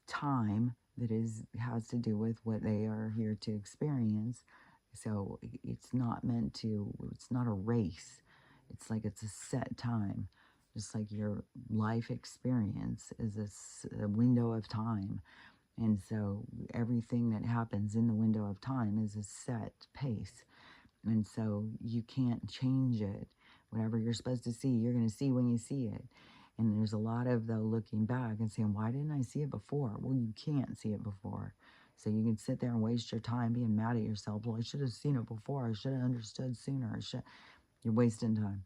[SPEAKER 1] time that has to do with what they are here to experience. So it's not meant to, it's not a race. It's like it's a set time. Just like your life experience is a window of time. And so everything that happens in the window of time is a set pace. And so you can't change it. Whatever you're supposed to see, you're going to see when you see it. And there's a lot of, though, looking back and saying, why didn't I see it before? Well, you can't see it before. So you can sit there and waste your time being mad at yourself. Well, I should have seen it before. I should have understood sooner. You're wasting time.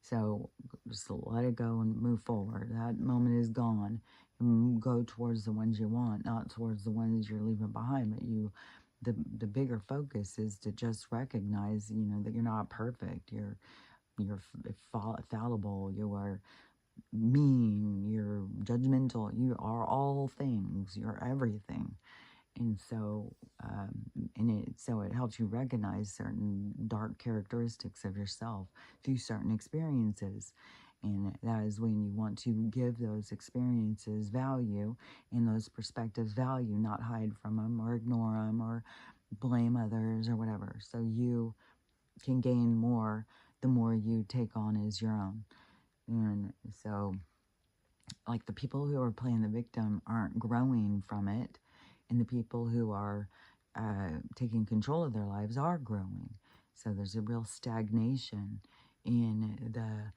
[SPEAKER 1] So just let it go and move forward. That moment is gone. And go towards the ones you want, not towards the ones you're leaving behind. But the bigger focus is to just recognize, that you're not perfect. You're fallible. You are mean. You're judgmental. You are all things. You're everything. And so, so it helps you recognize certain dark characteristics of yourself through certain experiences. And that is when you want to give those experiences value and those perspectives value, not hide from them or ignore them or blame others or whatever. So you can gain more the more you take on as your own. And so, like, the people who are playing the victim aren't growing from it, and the people who are taking control of their lives are growing. So there's a real stagnation in the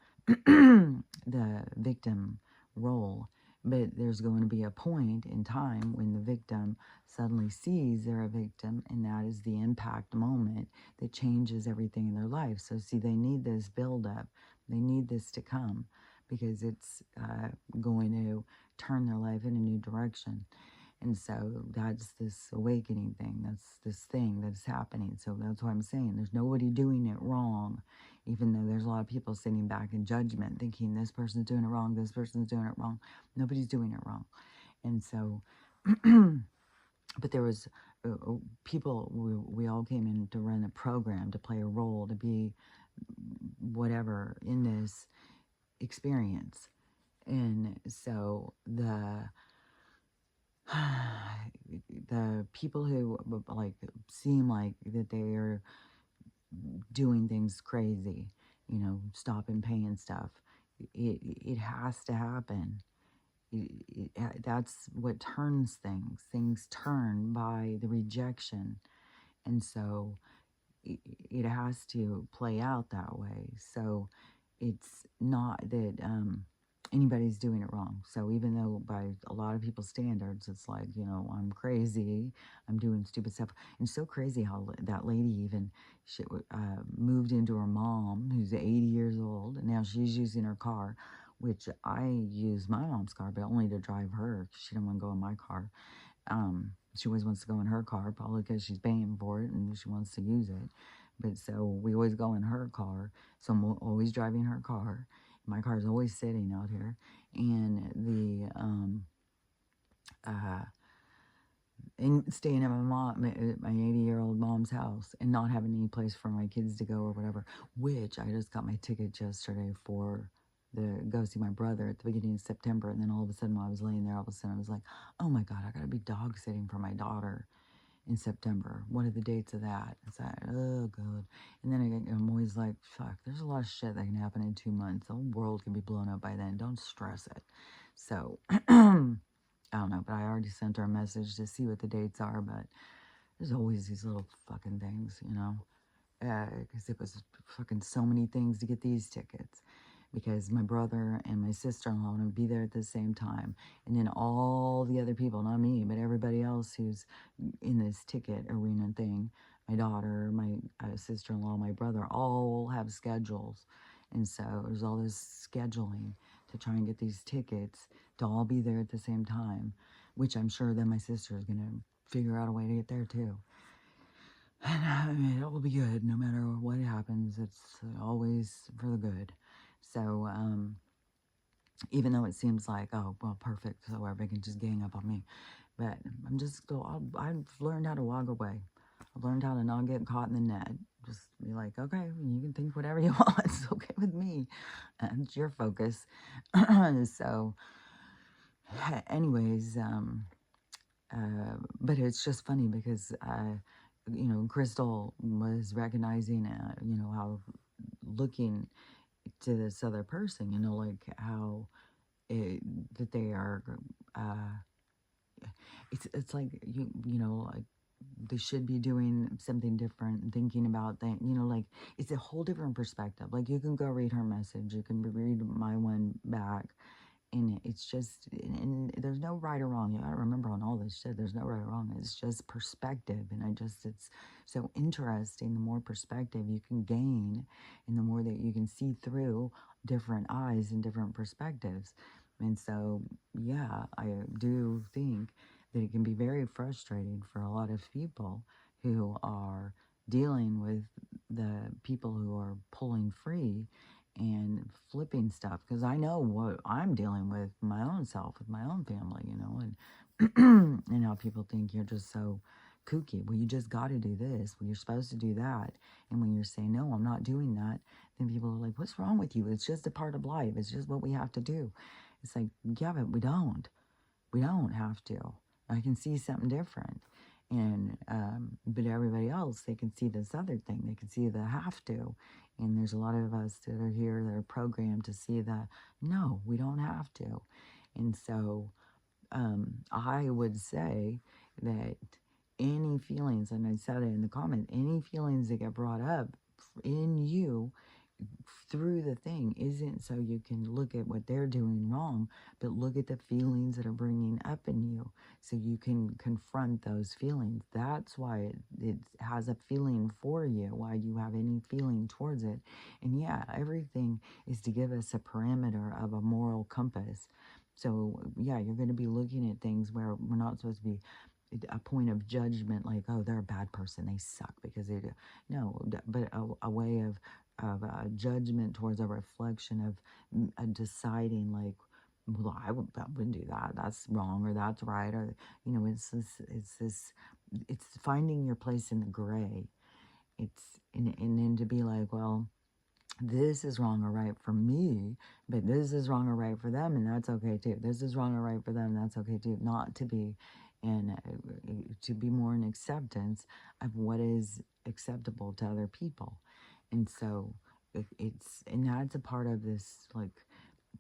[SPEAKER 1] victim role. But there's going to be a point in time when the victim suddenly sees they're a victim, and that is the impact moment that changes everything in their life. So see, they need this buildup. They need this to come, because it's going to turn their life in a new direction. And so that's this awakening thing. That's this thing that's happening. So that's what I'm saying. There's nobody doing it wrong, even though there's a lot of people sitting back in judgment thinking this person's doing it wrong, this person's doing it wrong. Nobody's doing it wrong. And so, but there was people, we all came in to run a program, to play a role, to be whatever in this experience. And so the people who like seem like that they are doing things crazy, stopping paying stuff, it has to happen. That's what turns things. Things turn by the rejection. And so it has to play out that way. So it's not that anybody's doing it wrong. So even though by a lot of people's standards, it's like, I'm crazy, I'm doing stupid stuff. And so crazy how that lady even moved into her mom, who's 80 years old, and now she's using her car, which I use my mom's car, but only to drive her. She didn't want to go in my car. She always wants to go in her car, probably because she's paying for it and she wants to use it. But so we always go in her car. So I'm always driving her car. My car is always sitting out here. And and staying at my 80-year-old mom's house and not having any place for my kids to go or whatever, which I just got my ticket yesterday for go see my brother at the beginning of September. And then all of a sudden, while I was laying there, all of a sudden I was like, oh my God, I gotta be dog sitting for my daughter in September. What are the dates of that? It's like, oh God. And then I'm always like, fuck, there's a lot of shit that can happen in 2 months. The whole world can be blown up by then. Don't stress it. So I don't know, but I already sent her a message to see what the dates are, but there's always these little fucking things, because it was fucking so many things to get these tickets. Because my brother and my sister-in-law would be there at the same time. And then all the other people, not me, but everybody else who's in this ticket arena thing, my daughter, my sister-in-law, my brother, all have schedules. And so there's all this scheduling to try and get these tickets to all be there at the same time, which I'm sure that my sister is going to figure out a way to get there too. And I mean, it will be good no matter what happens. It's always for the good. So, even though it seems like, oh, well, perfect, so everybody can just gang up on me. But I've learned how to walk away. I've learned how to not get caught in the net. Just be like, okay, you can think whatever you want. It's okay with me. It's your focus. So, anyways, but it's just funny because, Crystal was recognizing, how looking to this other person, like how that they are, uh, it's like, like they should be doing something different and thinking about things, like it's a whole different perspective. Like you can go read her message, you can read my one back, and it's just, and there's no right or wrong. You gotta remember on all this shit, there's no right or wrong. It's just perspective. And it's so interesting. The more perspective you can gain, and the more that you can see through different eyes and different perspectives. And so, yeah, I do think that it can be very frustrating for a lot of people who are dealing with the people who are pulling free and flipping stuff, because I know what I'm dealing with my own self, with my own family, and and how people think you're just so kooky. Well, you just got to do this. Well, you're supposed to do that. And when you're saying, no, I'm not doing that, then people are like, what's wrong with you? It's just a part of life. It's just what we have to do. It's like, yeah, but we don't. We don't have to. I can see something different. And, but everybody else, they can see this other thing. They can see the have to. And there's a lot of us that are here that are programmed to see that, no, we don't have to. And so, I would say that any feelings, and I said it in the comment, any feelings that get brought up in you through the thing isn't so you can look at what they're doing wrong, but look at the feelings that are bringing up in you so you can confront those feelings. That's why it has a feeling for you, why you have any feeling towards it. And yeah, everything is to give us a parameter of a moral compass. So yeah, you're going to be looking at things where we're not supposed to be a point of judgment, like, oh, they're a bad person, they suck because they do. No, but a way of judgment towards a reflection of deciding, like, well, I wouldn't do that. That's wrong, or that's right, or it's finding your place in the gray. It's and then to be like, well, this is wrong or right for me, but this is wrong or right for them, and that's okay too. This is wrong or right for them, that's okay too. Not to be, and to be more in acceptance of what is acceptable to other people. And so and that's a part of this, like,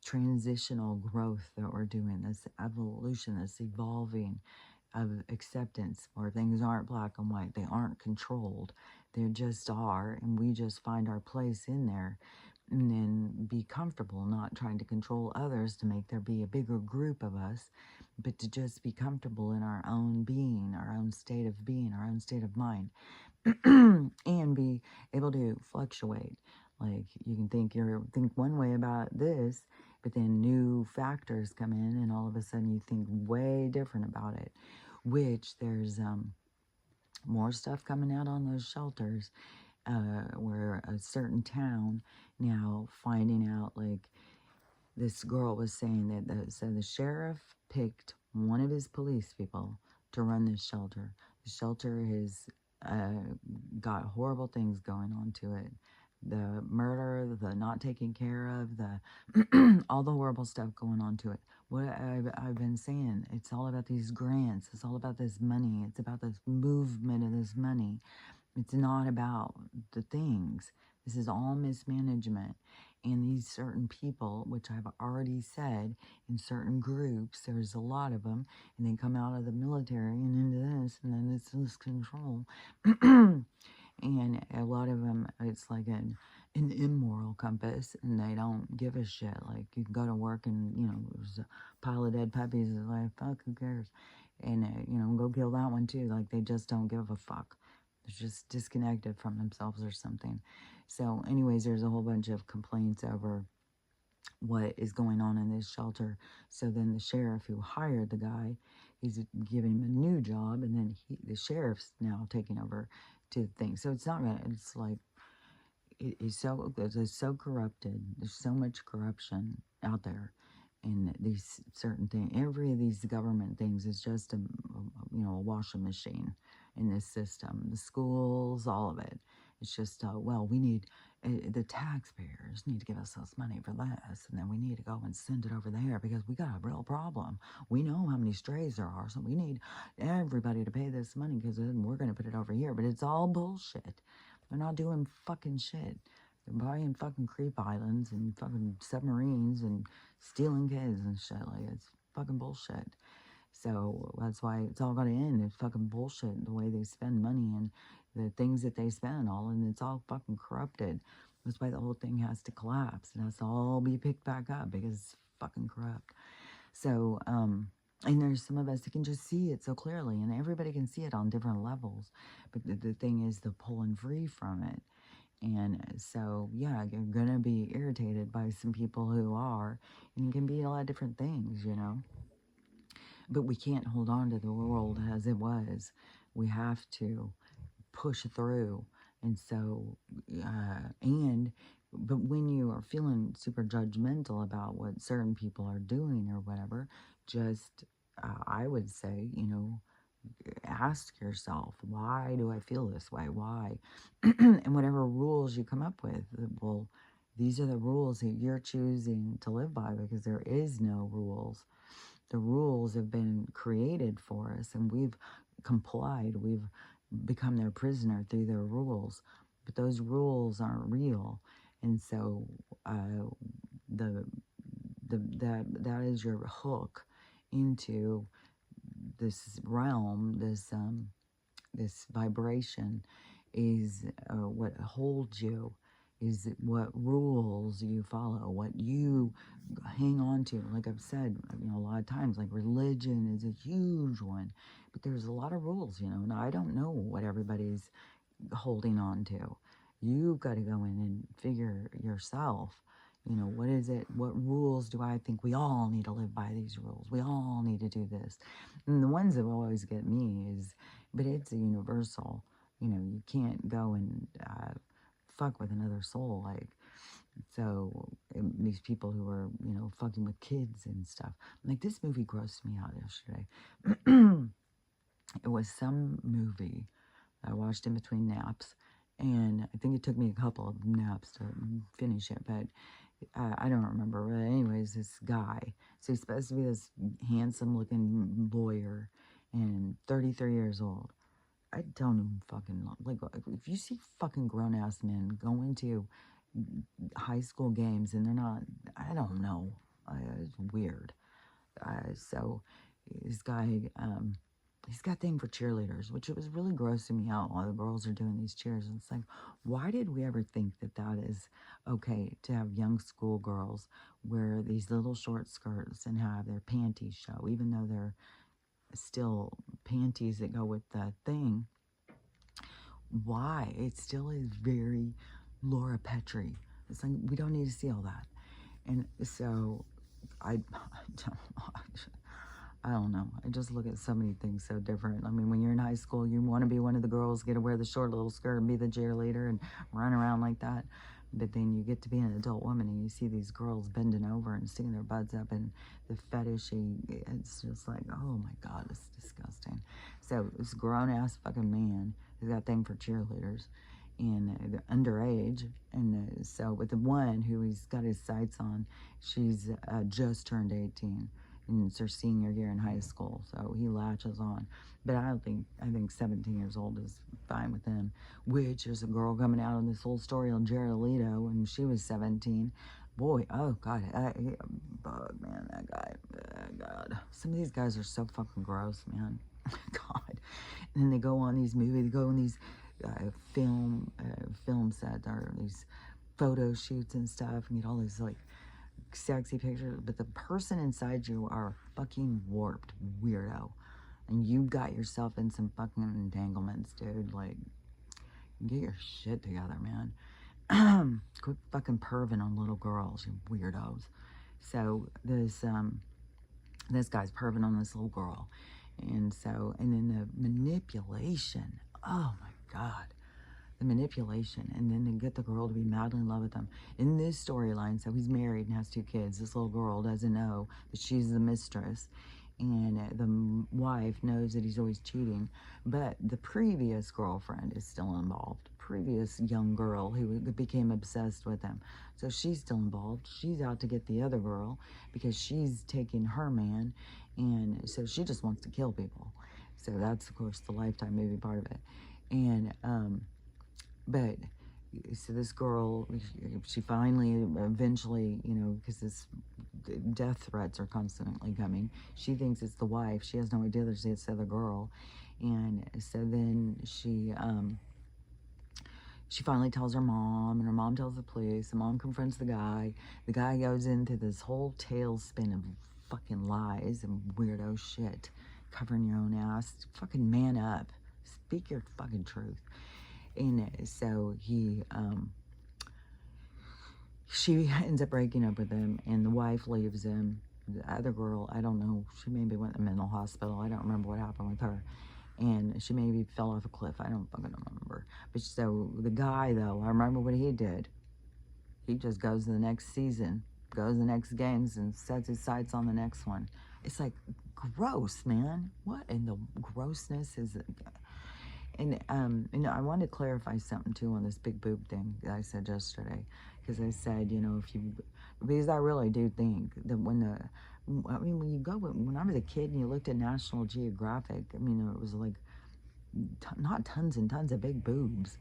[SPEAKER 1] transitional growth that we're doing, this evolution, this evolving of acceptance, where things aren't black and white, they aren't controlled, they just are, and we just find our place in there, and then be comfortable, not trying to control others to make there be a bigger group of us, but to just be comfortable in our own being, our own state of being, our own state of mind. And be able to fluctuate. Like, you can think one way about this, but then new factors come in, and all of a sudden you think way different about it. Which there's more stuff coming out on those shelters, where a certain town now finding out, like, this girl was saying that the sheriff picked one of his police people to run this shelter. The shelter has got horrible things going on to it. The murder, the not taking care of, the all the horrible stuff going on to it. What I've been saying, it's all about these grants. It's all about this money. It's about this movement of this money. It's not about the things. This is all mismanagement. And these certain people, which I've already said, in certain groups, there's a lot of them, and they come out of the military and into this, and then it's this control. And a lot of them, it's like an immoral compass, and they don't give a shit. Like, you can go to work and, there's a pile of dead puppies. It's like, fuck, who cares? And, go kill that one too. Like, they just don't give a fuck. They're just disconnected from themselves or something. So, anyways, there's a whole bunch of complaints over what is going on in this shelter. So then the sheriff who hired the guy, he's giving him a new job, and then the sheriff's now taking over to the thing. So it's not gonna, it's like, it's so corrupted. There's so much corruption out there in these certain things. Every of these government things is just a washing machine in this system. The schools, all of it. It's just, well, we need, the taxpayers need to give us this money for this, and then we need to go and send it over there because we got a real problem. We know how many strays there are, so we need everybody to pay this money because then we're going to put it over here. But it's all bullshit. They're not doing fucking shit. They're buying fucking creep islands and fucking submarines and stealing kids and shit. Like, it's fucking bullshit. So that's why it's all got to end. It's fucking bullshit, the way they spend money and the things that they spend all, and it's all fucking corrupted. That's why the whole thing has to collapse. It has to all be picked back up because it's fucking corrupt. So, and there's some of us that can just see it so clearly, and everybody can see it on different levels. But the thing is the pulling free from it. And so, yeah, you're going to be irritated by some people who are, and it can be a lot of different things, But we can't hold on to the world as it was. We have to push through. And so, but when you are feeling super judgmental about what certain people are doing or whatever, just, I would say, ask yourself, why do I feel this way? Why? And whatever rules you come up with, well, these are the rules that you're choosing to live by because there is no rules. The rules have been created for us, and we've complied. We've become their prisoner through their rules, but those rules aren't real. And so that is your hook into this realm, this vibration is what holds you, is what rules you follow, what you hang on to. Like I've said, a lot of times, like religion is a huge one, but there's a lot of rules, and I don't know what everybody's holding on to. You've got to go in and figure yourself, what is it? What rules do I think we all need to live by? These rules. We all need to do this. And the ones that always get me is, but it's a universal. You can't go and fuck with another soul. Like, so these people who are, fucking with kids and stuff. Like, this movie grossed me out yesterday. It was some movie I watched in between naps, and I think it took me a couple of naps to finish it, but I don't remember. But anyways, this guy, so he's supposed to be this handsome looking lawyer and 33 years old. I don't even fucking know. Like, if you see fucking grown ass men going to high school games and they're not, I don't know. It's weird. So this guy, he's got a thing for cheerleaders, which it was really grossing me out while the girls are doing these cheers. And it's like, why did we ever think that that is okay to have young school girls wear these little short skirts and have their panties show, even though they're still panties that go with the thing? Why? It still is very Laura Petrie. It's like, we don't need to see all that. And so I don't know. I just look at so many things so different. I mean, when you're in high school, you want to be one of the girls, get to wear the short little skirt and be the cheerleader and run around like that. But then you get to be an adult woman and you see these girls bending over and sticking their butts up and the fetishy. It's just like, oh my God, it's disgusting. So this grown-ass fucking man has got a thing for cheerleaders and underage. And so with the one who he's got his sights on, she's just turned 18. And it's her senior year in high school, so he latches on. But I think 17 years old is fine with him. Which, there's a girl coming out in this whole story on Jared Leto, and she was 17. Boy, oh God, bug, man, that guy, God. Some of these guys are so fucking gross, man. God. And then they go on these movies, they go on these film set or these photo shoots and stuff, and get all these like sexy pictures, but the person inside you are fucking warped weirdo, and you got yourself in some fucking entanglements, dude. Like, get your shit together, man. Quit fucking perving on little girls, you weirdos. So this guy's perving on this little girl, and then the manipulation. Oh my god, the manipulation, and then to get the girl to be madly in love with him. In this storyline, so he's married and has 2 kids. This little girl doesn't know that she's the mistress, and the wife knows that he's always cheating, but the previous girlfriend is still involved. Previous young girl who became obsessed with him. So she's still involved. She's out to get the other girl because she's taking her man, and so she just wants to kill people. So that's, of course, the Lifetime movie part of it. And, but so this girl, she finally, eventually, you know, because this death threats are constantly coming. She thinks it's the wife. She has no idea that it's the other girl. And so then she finally tells her mom, and her mom tells the police. The mom confronts the guy. The guy goes into this whole tailspin of fucking lies and weirdo shit, covering your own ass. Fucking man up. Speak your fucking truth. And so she ends up breaking up with him, and the wife leaves him. The other girl, I don't know, she maybe went to a mental hospital. I don't remember what happened with her. And she maybe fell off a cliff. I don't fucking remember. But so the guy, though, I remember what he did. He just goes to the next season, goes to the next games, and sets his sights on the next one. It's like, gross, man. What in the grossness is it? And, you know, I wanted to clarify something, too, on this big boob thing that I said yesterday. Because I said, you know, because I really do think that when you go, when I was a kid and you looked at National Geographic, I mean, it was like, not tons and tons of big boobs.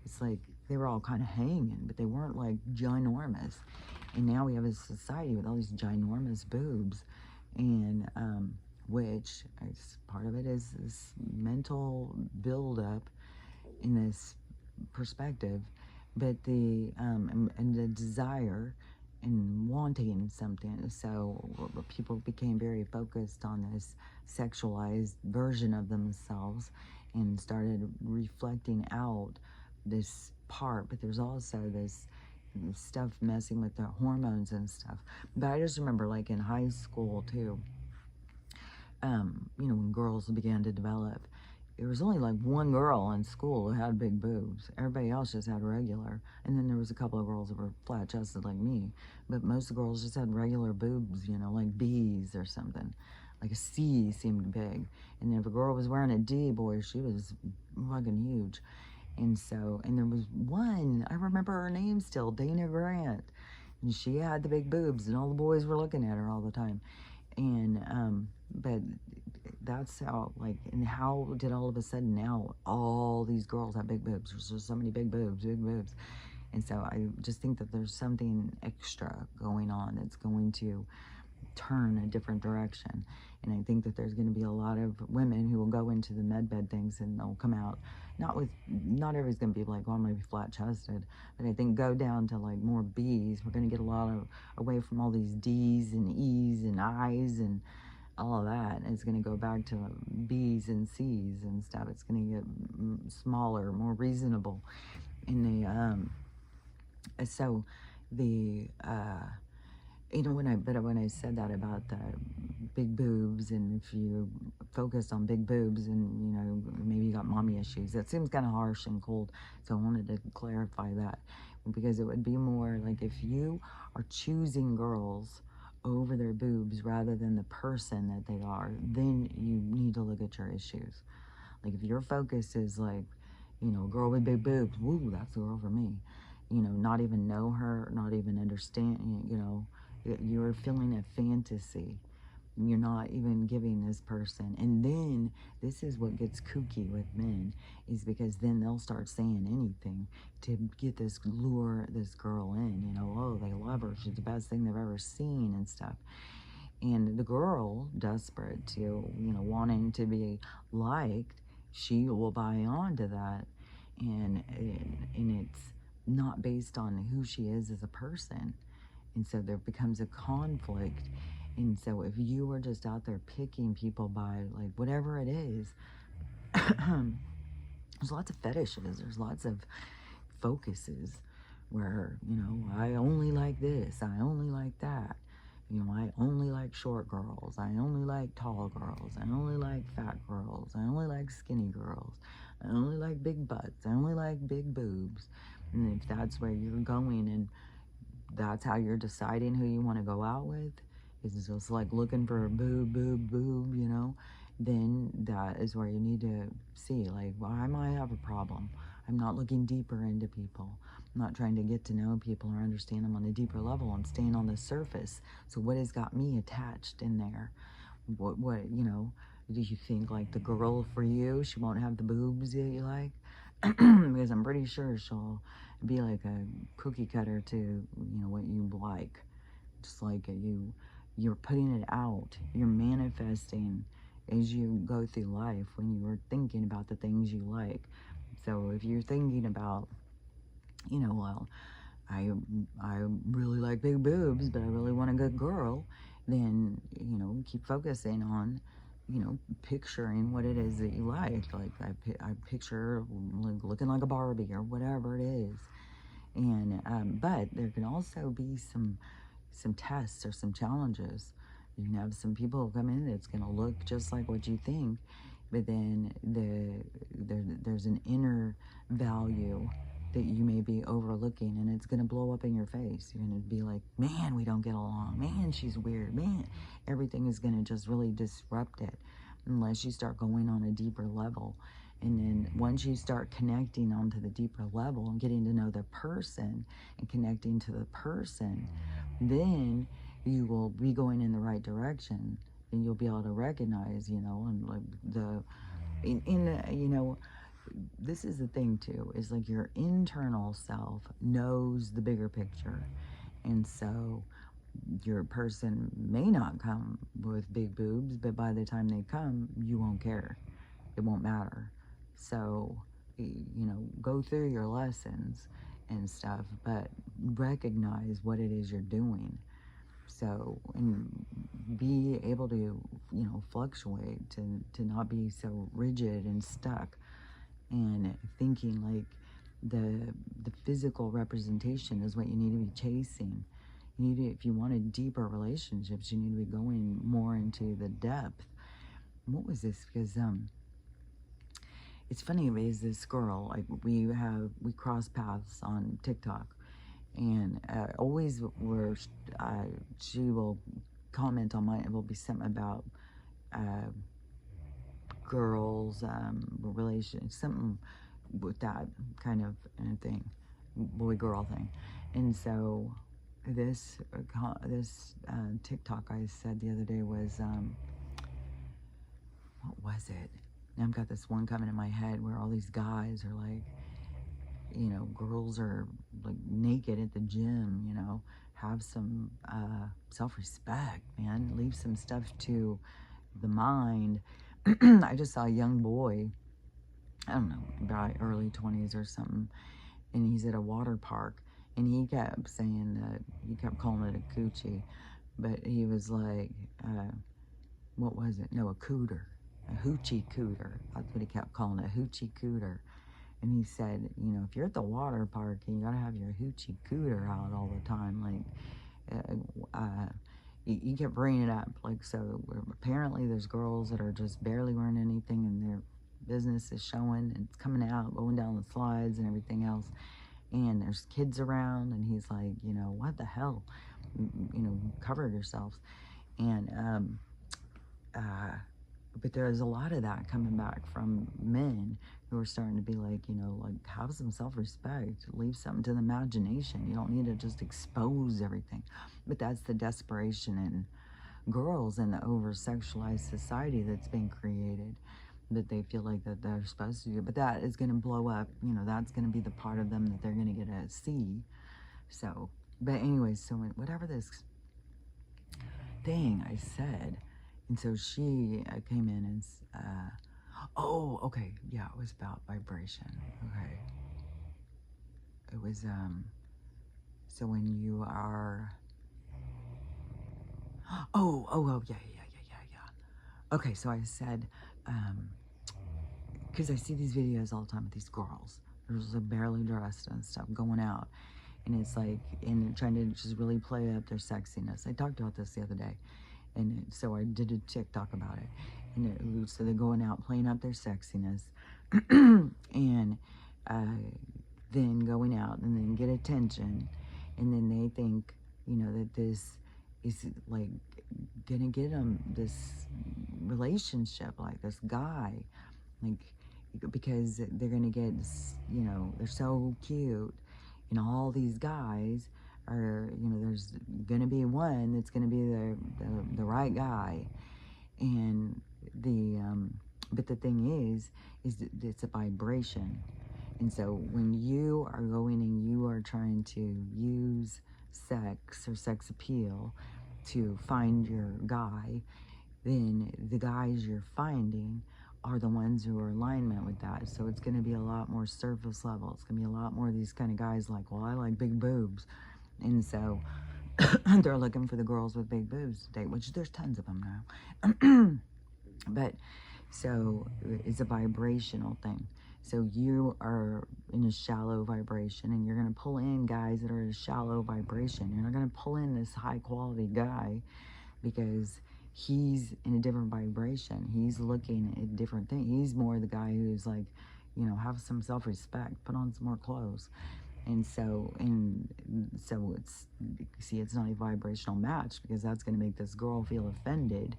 [SPEAKER 1] It's like, they were all kind of hanging, but they weren't, like, ginormous. And now we have a society with all these ginormous boobs. And, which part of it is this mental buildup in this perspective, but and the desire and wanting something. So people became very focused on this sexualized version of themselves and started reflecting out this part, but there's also this stuff messing with their hormones and stuff. But I just remember, like, in high school too, you know, when girls began to develop, there was only like one girl in school who had big boobs. Everybody else just had regular. And then there was a couple of girls that were flat-chested like me. But most of the girls just had regular boobs, you know, like B's or something. Like a C seemed big. And if a girl was wearing a D, boy, she was fucking huge. And so, and there was one, I remember her name still, Dana Grant. And she had the big boobs, and all the boys were looking at her all the time. And, but that's how, like, and how did all of a sudden now all these girls have big boobs? There's just so many big boobs. And so I just think that there's something extra going on that's going to turn a different direction. And I think that there's going to be a lot of women who will go into the med bed things, and they'll come out, not everybody's going to be like, oh, I'm going to be flat chested, but I think go down to like more B's. We're going to get a lot of, away from all these D's and E's and I's and all of that. It's going to go back to B's and C's and stuff. It's going to get smaller, more reasonable. And so the, you know, when I said that about the big boobs, and if you focus on big boobs and, you know, maybe you got mommy issues, that seems kind of harsh and cold. So I wanted to clarify that, because it would be more like if you are choosing girls over their boobs rather than the person that they are, then you need to look at your issues. Like if your focus is like, you know, a girl with big boobs, woo, that's the girl for me. You know, not even know her, not even understand, you know, you're feeling a fantasy. You're not even giving this person. And then this is what gets kooky with men, is because then they'll start saying anything to get this, lure this girl in, you know, oh, they love her, she's the best thing they've ever seen and stuff. And the girl, desperate to, you know, wanting to be liked, she will buy on to that. and it's not based on who she is as a person. And so there becomes a conflict. And so if you are just out there picking people by like whatever it is, there's lots of fetishes, there's lots of focuses where, you know, I only like this, I only like that. You know, I only like short girls, I only like tall girls, I only like fat girls, I only like skinny girls, I only like big butts, I only like big boobs. And if that's where you're going and that's how you're deciding who you want to go out with, is just like looking for a boob, boob, boob, you know, then that is where you need to see, like, well, I might have a problem. I'm not looking deeper into people. I'm not trying to get to know people or understand them on a deeper level. I'm staying on the surface. So what has got me attached in there? What, you know, do you think like the girl for you, she won't have the boobs that you like? Because I'm pretty sure she'll be like a cookie cutter to, you know, what you like. Just like you're putting it out, you're manifesting as you go through life when you are thinking about the things you like. So if you're thinking about, you know, well, I really like big boobs, but I really want a good girl, then, you know, keep focusing on, you know, picturing what it is that you like. Like I picture like looking like a Barbie or whatever it is. And but there can also be some tests or some challenges. You can have some people come in that's going to look just like what you think, but then there's an inner value that you may be overlooking, and it's going to blow up in your face. You're going to be like, man, we don't get along. Man, she's weird. Man, everything is going to just really disrupt it unless you start going on a deeper level. And then once you start connecting onto the deeper level and getting to know the person and connecting to the person, then you will be going in the right direction, and you'll be able to recognize, you know, and like you know, this is the thing too, is like your internal self knows the bigger picture. And so your person may not come with big boobs, but by the time they come, you won't care. It won't matter. So, you know, go through your lessons and stuff, but recognize what it is you're doing. So, and be able to, you know, fluctuate, to not be so rigid and stuck and thinking like the physical representation is what you need to be chasing. You need to, if you wanted deeper relationships, you need to be going more into the depth. What was this? Because it's funny, is this girl, like we cross paths on TikTok, and always where she will comment on mine. It will be something about uh, girls, relations, something with that kind of thing, boy girl thing. And so this TikTok I said the other day was what was it? Now I've got this one coming in my head where all these guys are like, you know, girls are like naked at the gym, you know, have some self-respect, man. Leave some stuff to the mind. I just saw a young boy, I don't know, about early 20s or something, and he's at a water park, and he kept saying that, he kept calling it a coochie, but he was like, what was it? No, a cooter. A hoochie cooter. That's what he kept calling it, a hoochie cooter. And he said, you know, if you're at the water park and you gotta have your hoochie cooter out all the time, like, he kept bringing it up. Like, so apparently there's girls that are just barely wearing anything and their business is showing and it's coming out, going down the slides and everything else. And there's kids around, and he's like, you know, what the hell? You know, cover yourselves. And, but there's a lot of that coming back from men who are starting to be like, you know, like, have some self-respect, leave something to the imagination. You don't need to just expose everything. But that's the desperation in girls and the over-sexualized society that's been created, that they feel like that they're supposed to do. But that is going to blow up, you know, that's going to be the part of them that they're going to get to see. So, but anyways, so whatever this thing I said, and so she came in and Oh, okay. Yeah, it was about vibration. Okay. It was, so when you are, oh, yeah. Okay, so I said, because I see these videos all the time with these girls. They're just like barely dressed and stuff going out. And it's like, and trying to just really play up their sexiness. I talked about this the other day. And so I did a TikTok about it. And so they're going out playing up their sexiness. And then going out and then get attention. And then they think, that this is like gonna get them this relationship, like this guy, like, because they're gonna get, they're so cute, and all these guys are, there's gonna be one that's gonna be the right guy. And but the thing is that it's a vibration. And so when you are going and you are trying to use sex or sex appeal to find your guy, then the guys you're finding are the ones who are in alignment with that. So it's going to be a lot more surface level. It's going to be a lot more of these kind of guys like, well, I like big boobs. And so they're looking for the girls with big boobs to date, which there's tons of them now. But so it's a vibrational thing. So you are in a shallow vibration, and you're going to pull in guys that are in a shallow vibration. You're not going to pull in this high quality guy because he's in a different vibration. He's looking at different things. He's more the guy who's like, have some self-respect, put on some more clothes. And so it's not a vibrational match, because that's going to make this girl feel offended,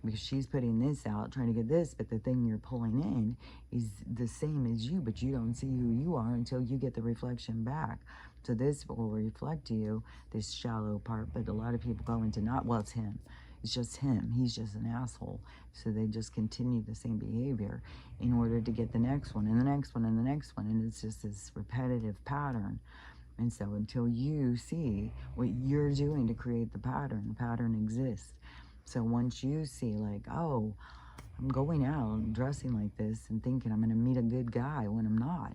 [SPEAKER 1] because she's putting this out, trying to get this, but the thing you're pulling in is the same as you, but you don't see who you are until you get the reflection back. So this will reflect to you, this shallow part, but a lot of people go into well, it's him. It's just him. He's just an asshole. So they just continue the same behavior in order to get the next one and the next one and the next one. And it's just this repetitive pattern. And so until you see what you're doing to create the pattern exists. So once you see like, oh, I'm going out dressing like this and thinking I'm going to meet a good guy when I'm not.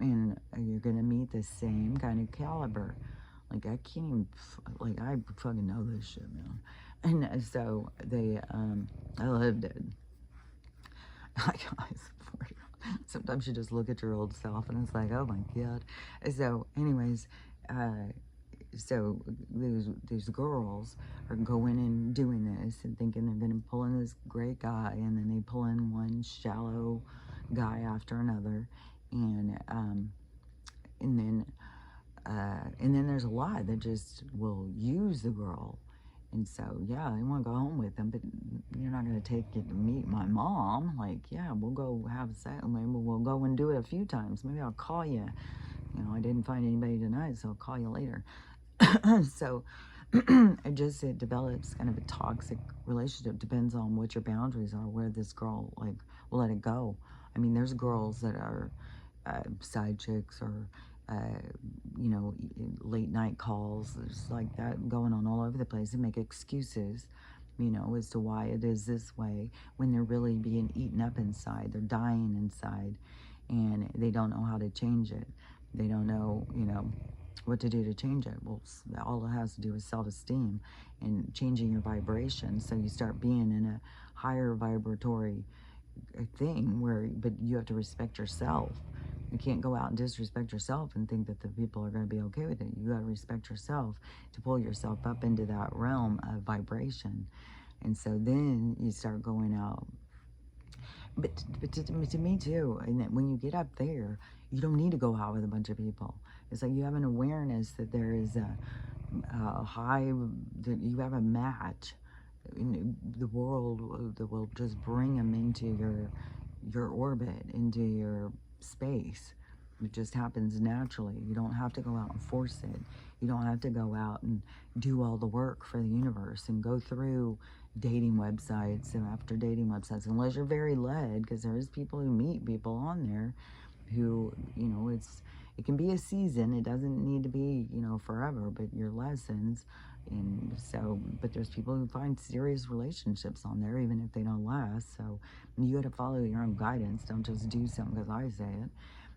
[SPEAKER 1] And you're going to meet the same kind of caliber. Like, I can't even, like, I fucking know this shit, man. And so I lived it. Sometimes you just look at your old self and it's like, oh my God. So anyways, so these girls are going and doing this and thinking they're going to pull in this great guy, and then they pull in one shallow guy after another, and then there's a lot that just will use the girl. And so, yeah, they want to go home with them, but you're not going to take it to meet my mom. Like, yeah, we'll go have sex. Maybe we'll go and do it a few times. Maybe I'll call you. I didn't find anybody tonight, so I'll call you later. So it develops kind of a toxic relationship. Depends on what your boundaries are, where this girl, like, will let it go. I mean, there's girls that are side chicks, or late night calls. There's like that going on all over the place. They make excuses, as to why it is this way, when they're really being eaten up inside. They're dying inside, and they don't know how to change it. They don't know, what to do to change it. Well, all it has to do is self-esteem and changing your vibration. So you start being in a higher vibratory thing but you have to respect yourself. You can't go out and disrespect yourself and think that the people are going to be okay with it. You got to respect yourself to pull yourself up into that realm of vibration. And so then you start going out. But to me too, and when you get up there, you don't need to go out with a bunch of people. It's like you have an awareness that there is a high, that you have a match in the world that will just bring them into your orbit, into your space. It just happens naturally. You don't have to go out and force it. You don't have to go out and do all the work for the universe and go through dating websites and after dating websites, unless you're very led, because there is people who meet people on there who, it can be a season. It doesn't need to be, forever, but your lessons And so, but there's people who find serious relationships on there, even if they don't last. So you got to follow your own guidance. Don't just do something because I say it.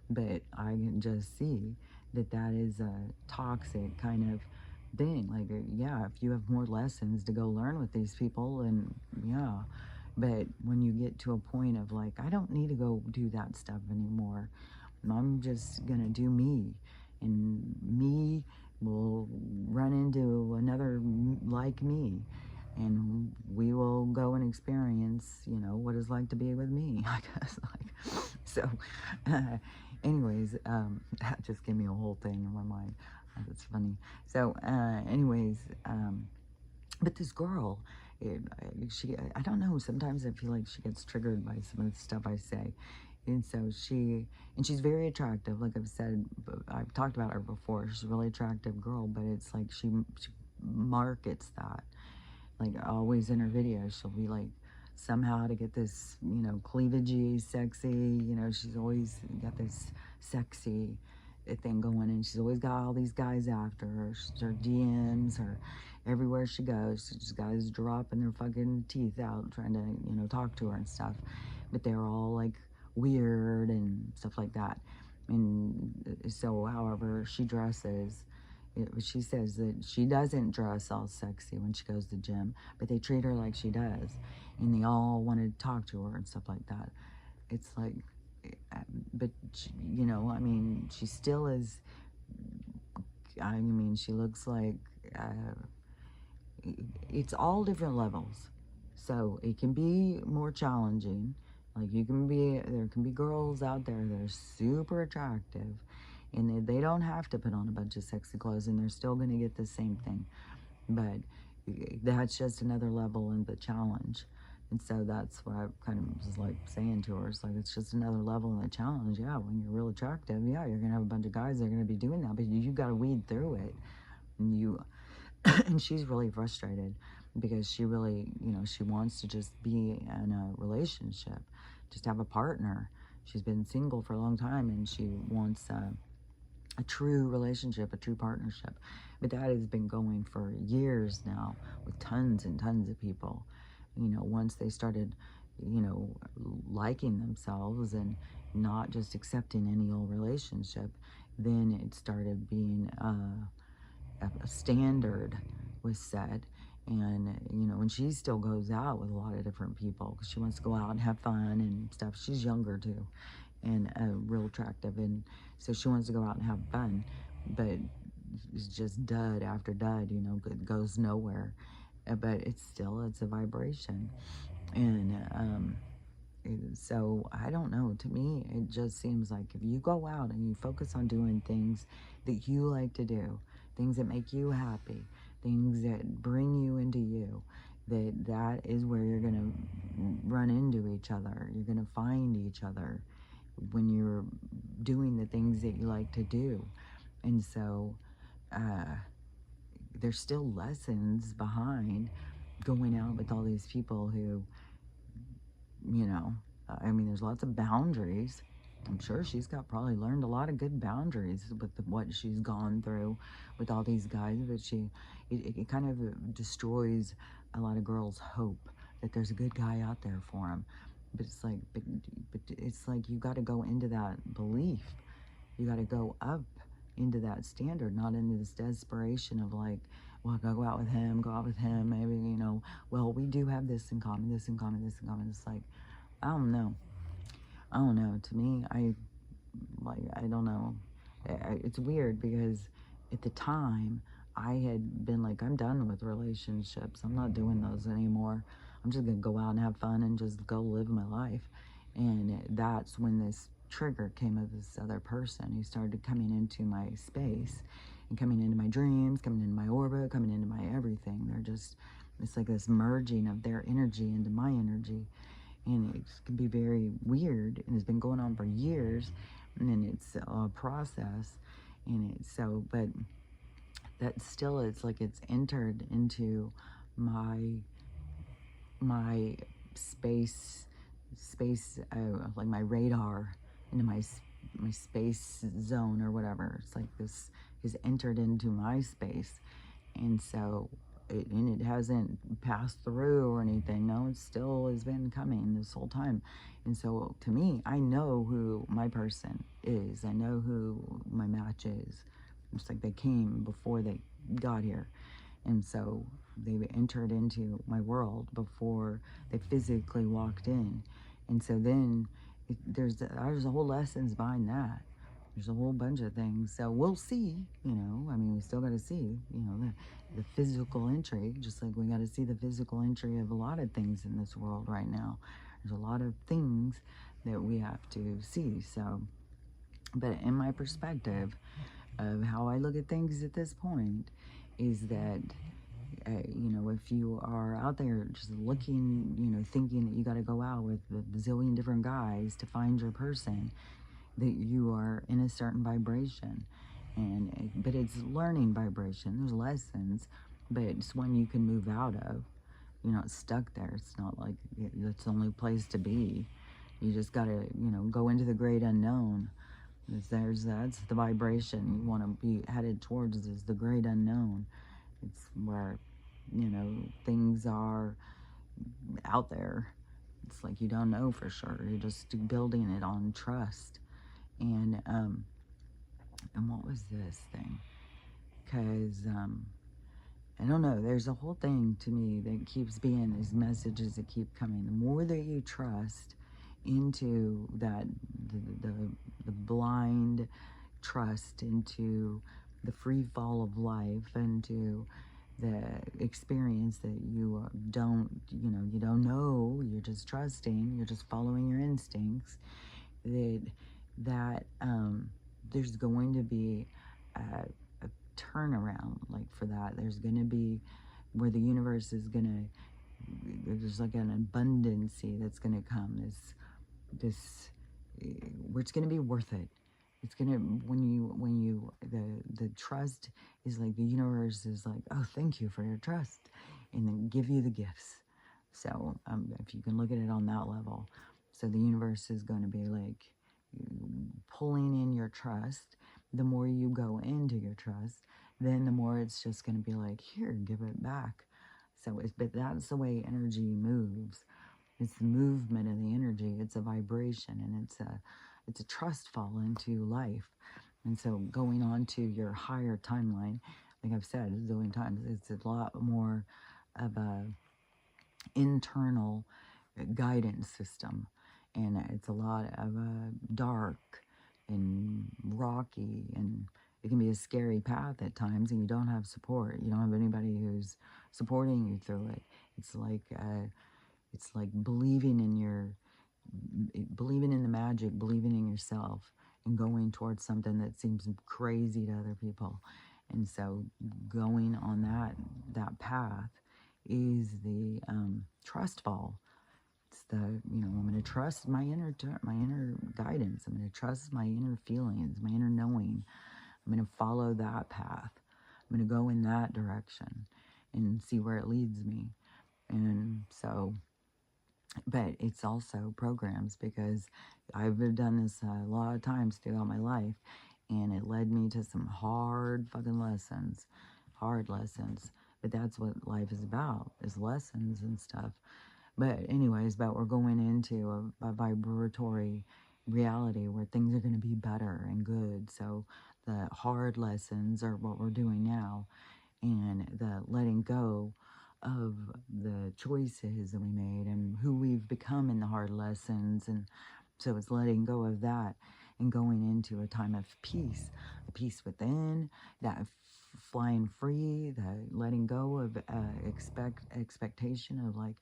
[SPEAKER 1] But I can just see that that is a toxic kind of thing. Like, yeah, if you have more lessons to go learn with these people, and yeah. But when you get to a point of like, I don't need to go do that stuff anymore. I'm just gonna do me, and me will run into another like me, and we will go and experience, you know, what it's like to be with me. I guess, like, so. Anyways, that just gave me a whole thing in my mind. That's funny. So, anyways, but this girl, I don't know. Sometimes I feel like she gets triggered by some of the stuff I say. And so she's very attractive. Like I've said, I've talked about her before. She's a really attractive girl, but it's like she markets that. Like always in her videos, she'll be like, somehow to get this, you know, cleavagey, sexy, you know, she's always got this sexy thing going, and she's always got all these guys after her. Her DMs, her everywhere she goes, just guys dropping their fucking teeth out trying to, you know, talk to her and stuff. But they're all like weird and stuff like that. And so, however she dresses, she says that she doesn't dress all sexy when she goes to the gym, but they treat her like she does, and they all want to talk to her and stuff like that. It's like, but she, you know, I mean, she still is. I mean, she looks like it's all different levels, so it can be more challenging. Like there can be girls out there that are super attractive, and they don't have to put on a bunch of sexy clothes, and they're still going to get the same thing. But that's just another level in the challenge. And so that's what I kind of was like saying to her. It's like, it's just another level in the challenge. Yeah, when you're real attractive, yeah, you're going to have a bunch of guys that are going to be doing that, but you got to weed through it. And and she's really frustrated because she really, you know, she wants to just be in a relationship, just have a partner. She's been single for a long time, and she wants a true relationship, a true partnership. But that has been going for years now with tons and tons of people. You know, once they started, you know, liking themselves and not just accepting any old relationship, then it started being a standard was set. And, you know, and she still goes out with a lot of different people because she wants to go out and have fun and stuff. She's younger too, and real attractive, and so she wants to go out and have fun, but it's just dud after dud, you know, it goes nowhere. But it's a vibration. And so I don't know, to me it just seems like if you go out and you focus on doing things that you like to do, things that make you happy, things that bring you into you, that is where you're going to run into each other. You're going to find each other when you're doing the things that you like to do. And so there's still lessons behind going out with all these people who, you know, I mean, there's lots of boundaries. I'm sure she's got probably learned a lot of good boundaries with what she's gone through with all these guys, but it kind of destroys a lot of girls' hope that there's a good guy out there for them. But it's like, but it's like you got to go into that belief. You got to go up into that standard, not into this desperation of like, well, I go out with him, go out with him, maybe, you know, well, we do have this in common, this in common, this in common. It's like, I don't know. I don't know. To me, I don't know. It's weird because at the time, I had been like, I'm done with relationships. I'm not doing those anymore. I'm just going to go out and have fun and just go live my life. And that's when this trigger came of this other person who started coming into my space and coming into my dreams, coming into my orbit, coming into my everything. It's like this merging of their energy into my energy. And it can be very weird, and it's been going on for years, and then it's a process. And but that still, it's like it's entered into my space, like my radar, into my space zone or whatever. It's like this has entered into my space, And so it hasn't passed through or anything. No, it still has been coming this whole time. And so to me, I know who my person is. I know who my match is. It's like they came before they got here. And so they entered into my world before they physically walked in. And so then there's a whole lessons behind that. There's a whole bunch of things. So we'll see, I mean, we still got to see, the physical entry, just like we got to see the physical entry of a lot of things in this world right now. There's a lot of things that we have to see. So, but in my perspective of how I look at things at this point, is that if you are out there just looking, thinking that you got to go out with a bazillion different guys to find your person, that you are in a certain vibration. But it's learning vibration. There's lessons, but it's one you can move out of. You're not stuck there. It's not like it's the only place to be. You just got to, go into the great unknown. That's the vibration you want to be headed towards, is the great unknown. It's where, things are out there. It's like you don't know for sure. You're just building it on trust. And what was this thing? Because I don't know. There's a whole thing to me that keeps being these messages that keep coming. The more that you trust into that, the blind trust into the free fall of life, into the experience that you don't know, you're just trusting, you're just following your instincts, that there's going to be a turnaround, like for that. There's going to be where the universe is going to, there's like an abundancy that's going to come, this where it's going to be worth it. It's going to, the trust is like, the universe is like, oh, thank you for your trust, and then give you the gifts. So if you can look at it on that level, so the universe is going to be like pulling in your trust. The more you go into your trust, then the more it's just going to be like, here, give it back. But that's the way energy moves. It's the movement of the energy. It's a vibration, and it's a trust fall into life. And so going on to your higher timeline, like I've said a zillion times, it's a lot more of a internal guidance system, and it's a lot of dark and rocky, and it can be a scary path at times, and you don't have support. You don't have anybody who's supporting you through it. It's like believing in the magic, believing in yourself, and going towards something that seems crazy to other people. And so going on that path is the trust fall. It's the, I'm going to trust my inner guidance. I'm going to trust my inner feelings, my inner knowing. I'm going to follow that path. I'm going to go in that direction and see where it leads me. And so, but it's also programs, because I've done this a lot of times throughout my life, and it led me to some hard fucking lessons, hard lessons. But that's what life is about, is lessons and stuff. But anyways, we're going into a vibratory reality where things are going to be better and good. So the hard lessons are what we're doing now, and the letting go of the choices that we made and who we've become in the hard lessons. And so it's letting go of that and going into a time of peace, a peace within, that flying free, the letting go of expectation of like,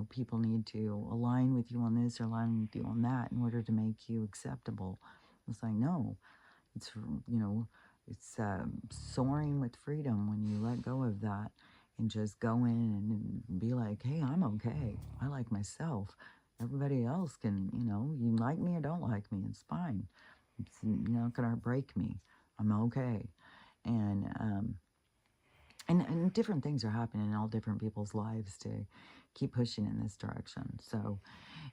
[SPEAKER 1] people need to align with you on this or align with you on that in order to make you acceptable. It's like, no, it's, it's soaring with freedom when you let go of that and just go in and be like, hey, I'm okay. I like myself. Everybody else can, you like me or don't like me. It's fine. It's not going to break me. I'm okay. And different things are happening in all different people's lives to keep pushing in this direction. So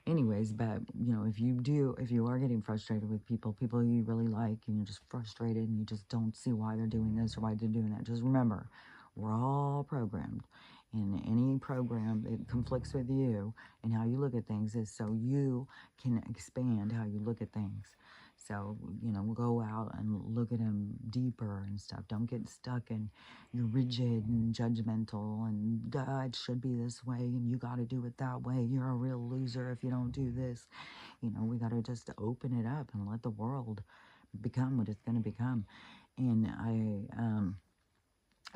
[SPEAKER 1] anyways, but if you are getting frustrated with people you really like, and you're just frustrated and you just don't see why they're doing this or why they're doing that, just remember, We're all programmed. And any program that conflicts with you and how you look at things is so you can expand how you look at things. So, go out and look at them deeper and stuff. Don't get stuck in you're rigid and judgmental and it should be this way and you got to do it that way. You're a real loser if you don't do this. We got to just open it up and let the world become what it's going to become. And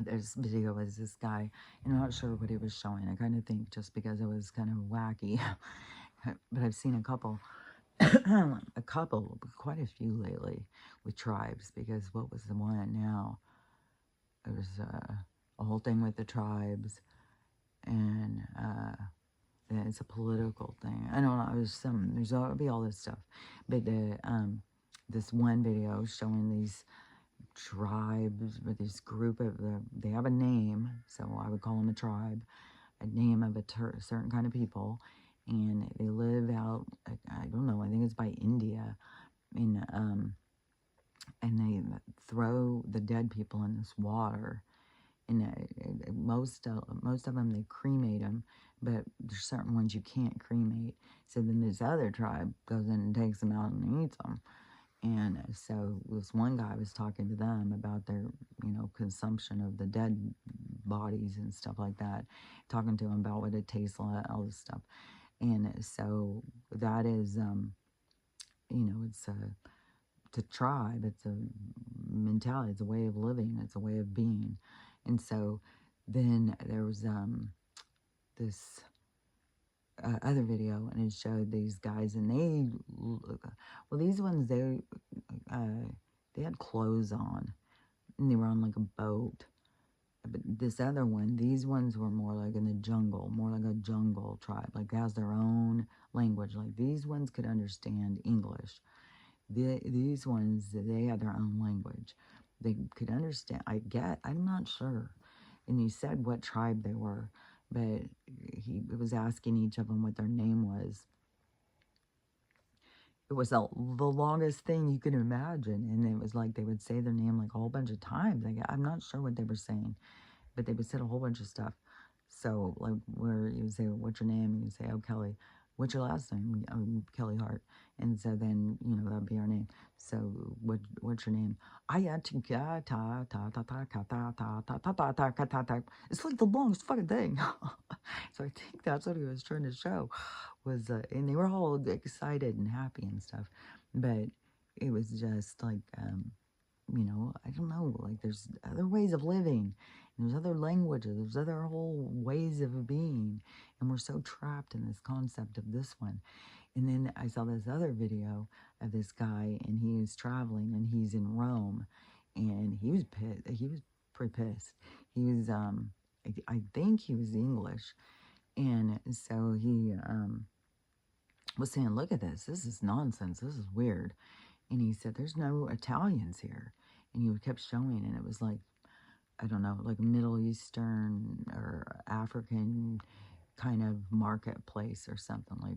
[SPEAKER 1] this video was this guy, and I'm not sure what he was showing. I kind of think just because it was kind of wacky, but I've seen a couple, quite a few lately with tribes, because what was the one now? It was a whole thing with the tribes, and it's a political thing. I don't know. There'll be all this stuff, but this one video showing these tribes with this group of they have a name, so I would call them a tribe, a name of a certain kind of people, and they live out. I don't know. I think it's by India, and they throw the dead people in this water. And most of them, they cremate them, but there's certain ones you can't cremate. So then this other tribe goes in and takes them out and eats them. And so this one guy was talking to them about their, consumption of the dead bodies and stuff like that, talking to them about what it tastes like, all this stuff. And so that is, it's a tribe, it's a mentality, it's a way of living, it's a way of being. And so then there was this other video, and it showed these guys, and these ones, they had clothes on, and they were on like a boat. But this other one, these ones were more like in the jungle, more like a jungle tribe, like has their own language. Like these ones could understand English. These ones, they had their own language. They could understand, I'm not sure. And he said what tribe they were, but he was asking each of them what their name was. It was the longest thing you could imagine, and it was like they would say their name like a whole bunch of times. Like, I'm not sure what they were saying, but they would say a whole bunch of stuff. So, like, where you would say, "What's your name?" and you say, "Oh, Kelly." "What's your last name?" Kelly Hart. And so then, that'd be our name. So, what's your name? It's like the longest fucking thing. So I think that's what he was trying to show was, and they were all excited and happy and stuff, but it was just like, I don't know, like there's other ways of living, and there's other languages, there's other whole ways of being, and we're so trapped in this concept of this one. And then I saw this other video of this guy, and he was traveling, and he's in Rome, and he was pissed. He was pretty pissed. He was, I think he was English, and so he was saying, "Look at this. This is nonsense. This is weird." And he said, "There's no Italians here." And he kept showing, and it was like, I don't know, like Middle Eastern or African kind of marketplace or something, like,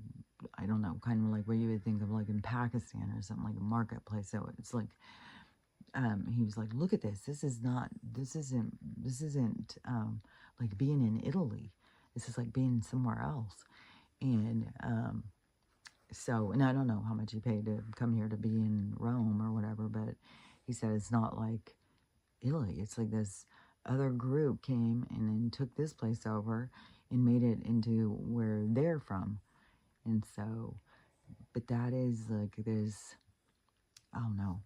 [SPEAKER 1] I don't know, kind of like what you would think of like in Pakistan or something, like a marketplace. So it's like, he was like, "Look at this. This isn't like being in Italy. This is like being somewhere else." And so, and I don't know how much he paid to come here to be in Rome or whatever, but he said it's not like Italy. It's like this other group came and then took this place over and made it into where they're from. And so, but that is like, I don't know,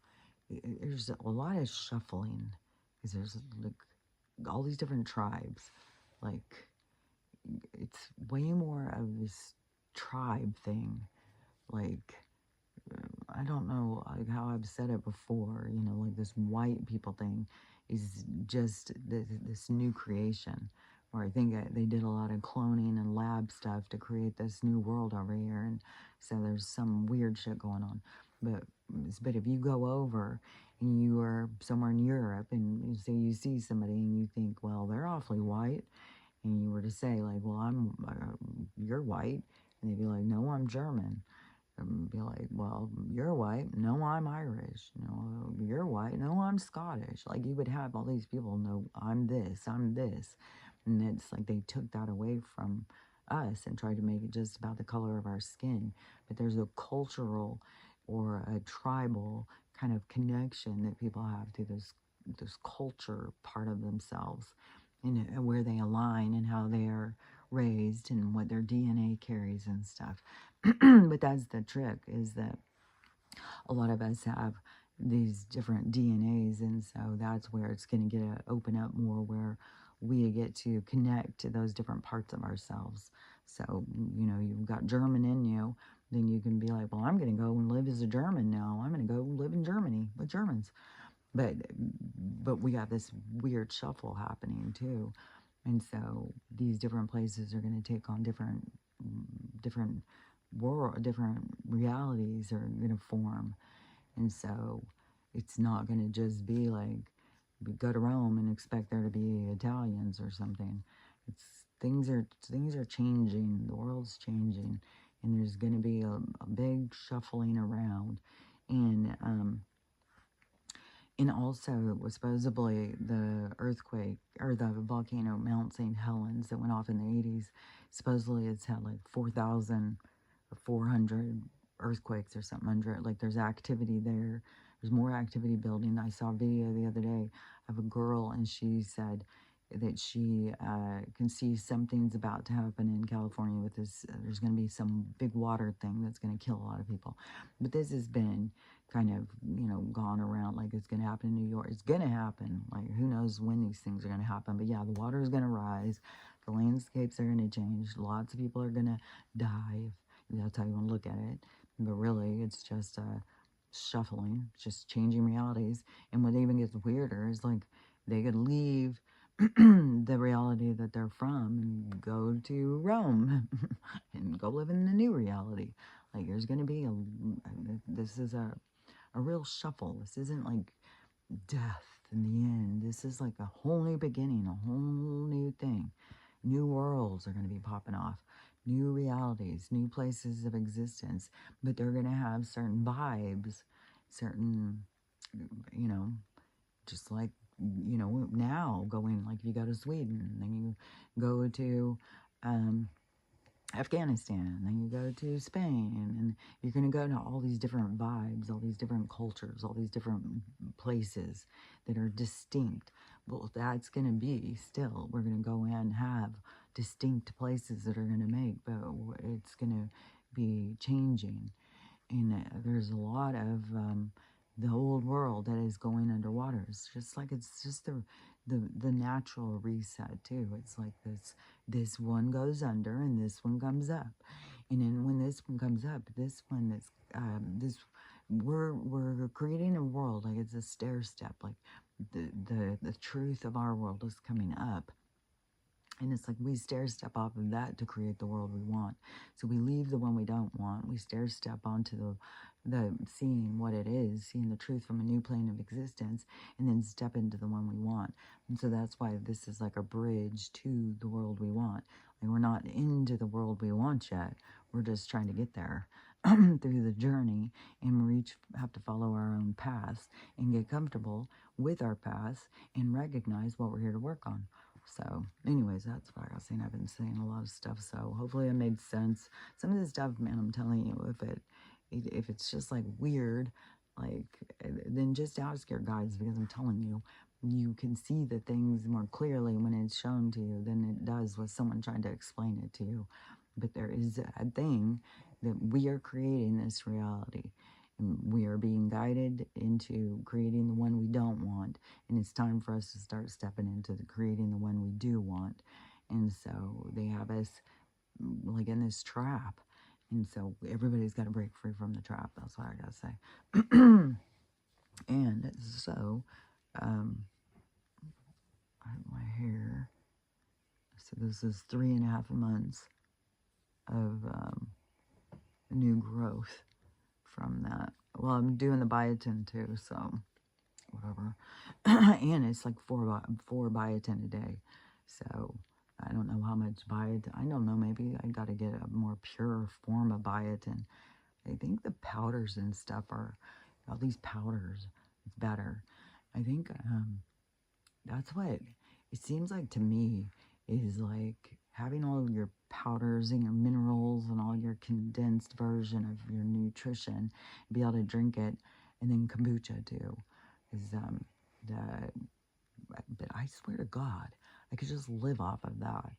[SPEAKER 1] there's a lot of shuffling, because there's like all these different tribes. Like, it's way more of this tribe thing. Like, I don't know, like how I've said it before, like this white people thing is just this new creation, where I think they did a lot of cloning and lab stuff to create this new world over here, and so there's some weird shit going on. But if you go over and you are somewhere in Europe and you say you see somebody and you think, well, they're awfully white, and you were to say like, well, you're white, and they'd be like, no, I'm German. be like, well, you're white. No, I'm Irish. You're white. No, I'm Scottish. Like, you would have all these people know, I'm this, I'm this. And it's like they took that away from us and tried to make it just about the color of our skin. But there's a cultural or a tribal kind of connection that people have to this culture part of themselves, and where they align and how they are raised and what their DNA carries and stuff. But that's the trick, is that a lot of us have these different DNAs, and so that's where it's going to open up more, where we get to connect to those different parts of ourselves. So, you've got German in you, then you can be like, well, I'm going to go and live as a German now. I'm going to go live in Germany with Germans. But we got this weird shuffle happening too. And so these different places are going to take on different different realities are going to form. And so it's not going to just be like, we go to Rome and expect there to be Italians or something. It's things are changing. The world's changing, and there's going to be a big shuffling around. And also, it was supposedly the earthquake or the volcano Mount St. Helens that went off in the 80s. Supposedly, it's had like 4,400 earthquakes or something under it. Like, there's activity there. There's more activity building. I saw a video the other day of a girl, and she said that she can see something's about to happen in California with this. There's going to be some big water thing that's going to kill a lot of people. But this has been kind of, gone around like it's going to happen in New York. It's going to happen. Like, who knows when these things are going to happen. But yeah, the water is going to rise. The landscapes are going to change. Lots of people are going to die, if that's how you want to look at it. But really, it's just shuffling, just changing realities. And what even gets weirder is, like, they could leave the reality that they're from and go to Rome and go live in the new reality. Like, there's going to be this is a real shuffle. This isn't like death in the end. This is like a whole new beginning, a whole new thing. New worlds are going to be popping off, new realities, new places of existence, but they're going to have certain vibes, certain, just like, now going, like, if you go to Sweden, then you go to Afghanistan, then you go to Spain, and you're going to go to all these different vibes, all these different cultures, all these different places that are distinct. Well, that's going to be still, we're going to go and have distinct places that are going to make, but it's going to be changing. And there's a lot of the old world that is going underwater. It's just like, it's just the natural reset too. It's like this one goes under and this one comes up, and then when this one comes up, this one is we're creating a world, like it's a stair step. Like, the truth of our world is coming up. And it's like we stair step off of that to create the world we want. So we leave the one we don't want. We stair step onto the seeing what it is, seeing the truth from a new plane of existence, and then step into the one we want. And so that's why this is like a bridge to the world we want. Like, we're not into the world we want yet. We're just trying to get there through the journey, and we each have to follow our own paths and get comfortable with our paths and recognize what we're here to work on. So, anyways, that's what I was saying. I've been saying a lot of stuff, so hopefully it made sense. Some of this stuff, man, I'm telling you, if it's just like weird, like, then just ask your guides, because I'm telling you, you can see the things more clearly when it's shown to you than it does with someone trying to explain it to you. But there is a thing that we are creating this reality. And we are being guided into creating the one we don't want. And it's time for us to start stepping into creating the one we do want. And so they have us like in this trap. And so everybody's got to break free from the trap. That's what I got to say. And so, I have my hair. So this is 3.5 months of new growth from that. Well, I'm doing the biotin too, so whatever. And it's like four biotin a day. So I don't know how much biotin. I don't know, maybe I got to get a more pure form of biotin. I think the powders and stuff are, all these powders, it's better. I think that's what it seems like to me, is like having all of your powders and your minerals and all your condensed version of your nutrition, be able to drink it, and then kombucha too, is the but I swear to God, I could just live off of that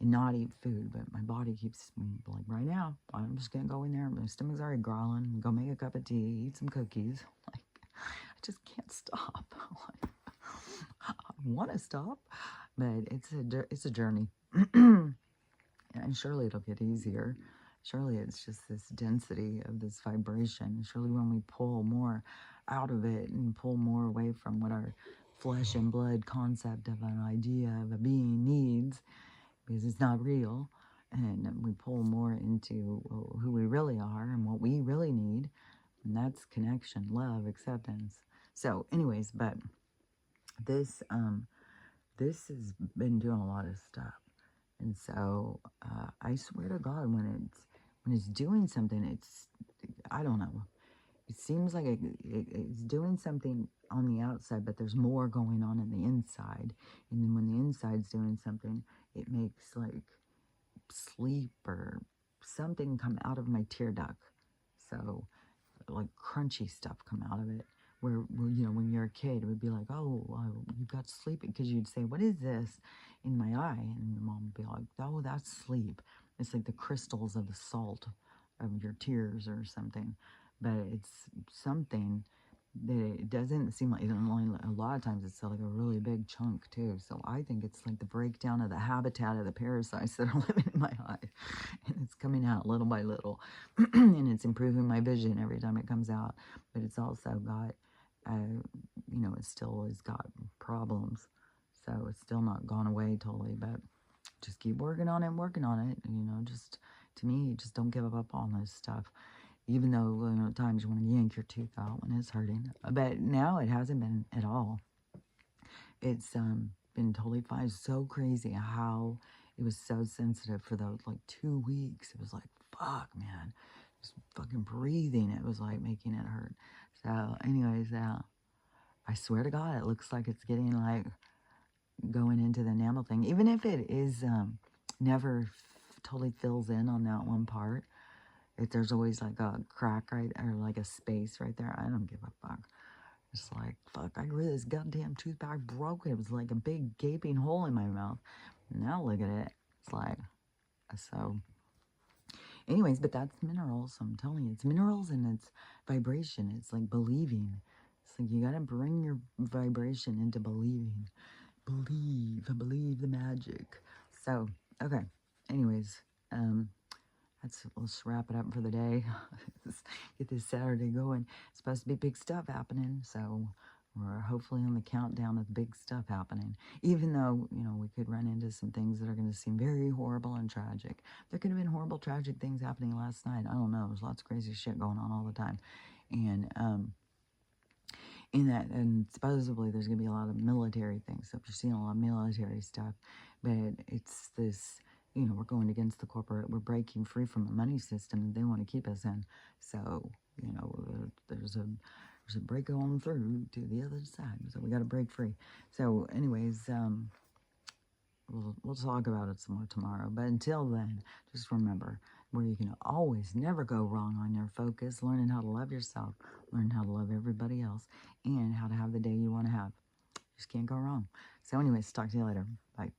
[SPEAKER 1] and not eat food, but my body keeps, like right now, I'm just gonna go in there, my stomach's already growling, go make a cup of tea, eat some cookies. Like, I just can't stop. Like, I want to stop, but it's a journey. And surely it'll get easier. Surely it's just this density of this vibration. Surely when we pull more out of it and pull more away from what our flesh and blood concept of an idea of a being needs, because it's not real, and we pull more into who we really are and what we really need, and that's connection, love, acceptance. So anyways, but this has been doing a lot of stuff. And so I swear to God, when it's doing something, I don't know. It seems like it's doing something on the outside, but there's more going on in the inside. And then when the inside's doing something, it makes like sleep or something come out of my tear duct. So like crunchy stuff come out of it. Where when you're a kid, it would be like, oh, you got sleep, because you'd say, what is this in my eye? And your mom would be like, oh, that's sleep. It's like the crystals of the salt of your tears or something. But it's something that it doesn't seem like, a lot of times it's like a really big chunk too. So I think it's like the breakdown of the habitat of the parasites that are living in my eye. And it's coming out little by little. And it's improving my vision every time it comes out. But it's also got, it still has got problems. So it's still not gone away totally. But just keep working on it. Just, to me, just don't give up on this stuff. Even though, at times you want to yank your tooth out when it's hurting. But now it hasn't been at all. It's been totally fine. It's so crazy how it was so sensitive for those, like, 2 weeks. It was like, fuck, man. Just fucking breathing, it was like making it hurt. So, anyways, I swear to God, it looks like it's getting, like, going into the enamel thing. Even if it is never totally fills in on that one part. If there's always like a crack or like a space right there, I don't give a fuck. It's like, fuck, I grew this goddamn tooth back broke. It was like a big gaping hole in my mouth. Now look at it. It's like, so. Anyways, but that's minerals. I'm telling you, it's minerals and it's vibration. It's like believing. It's like you gotta bring your vibration into believing. Believe the magic. So, okay. Anyways, let's wrap it up for the day. Get this Saturday going. It's supposed to be big stuff happening, so we're hopefully on the countdown of big stuff happening. Even though, we could run into some things that are going to seem very horrible and tragic. There could have been horrible, tragic things happening last night. I don't know. There's lots of crazy shit going on all the time. And, and supposedly there's going to be a lot of military things. So if you're seeing a lot of military stuff, but it's this, we're going against the corporate, we're breaking free from the money system that they want to keep us in. So, there's a break on through to the other side. So we got to break free. So anyways, we'll talk about it some more tomorrow. But until then, just remember, where you can always never go wrong on your focus, learning how to love yourself, learn how to love everybody else, and how to have the day you want to have. Just can't go wrong. So anyways, talk to you later. Bye.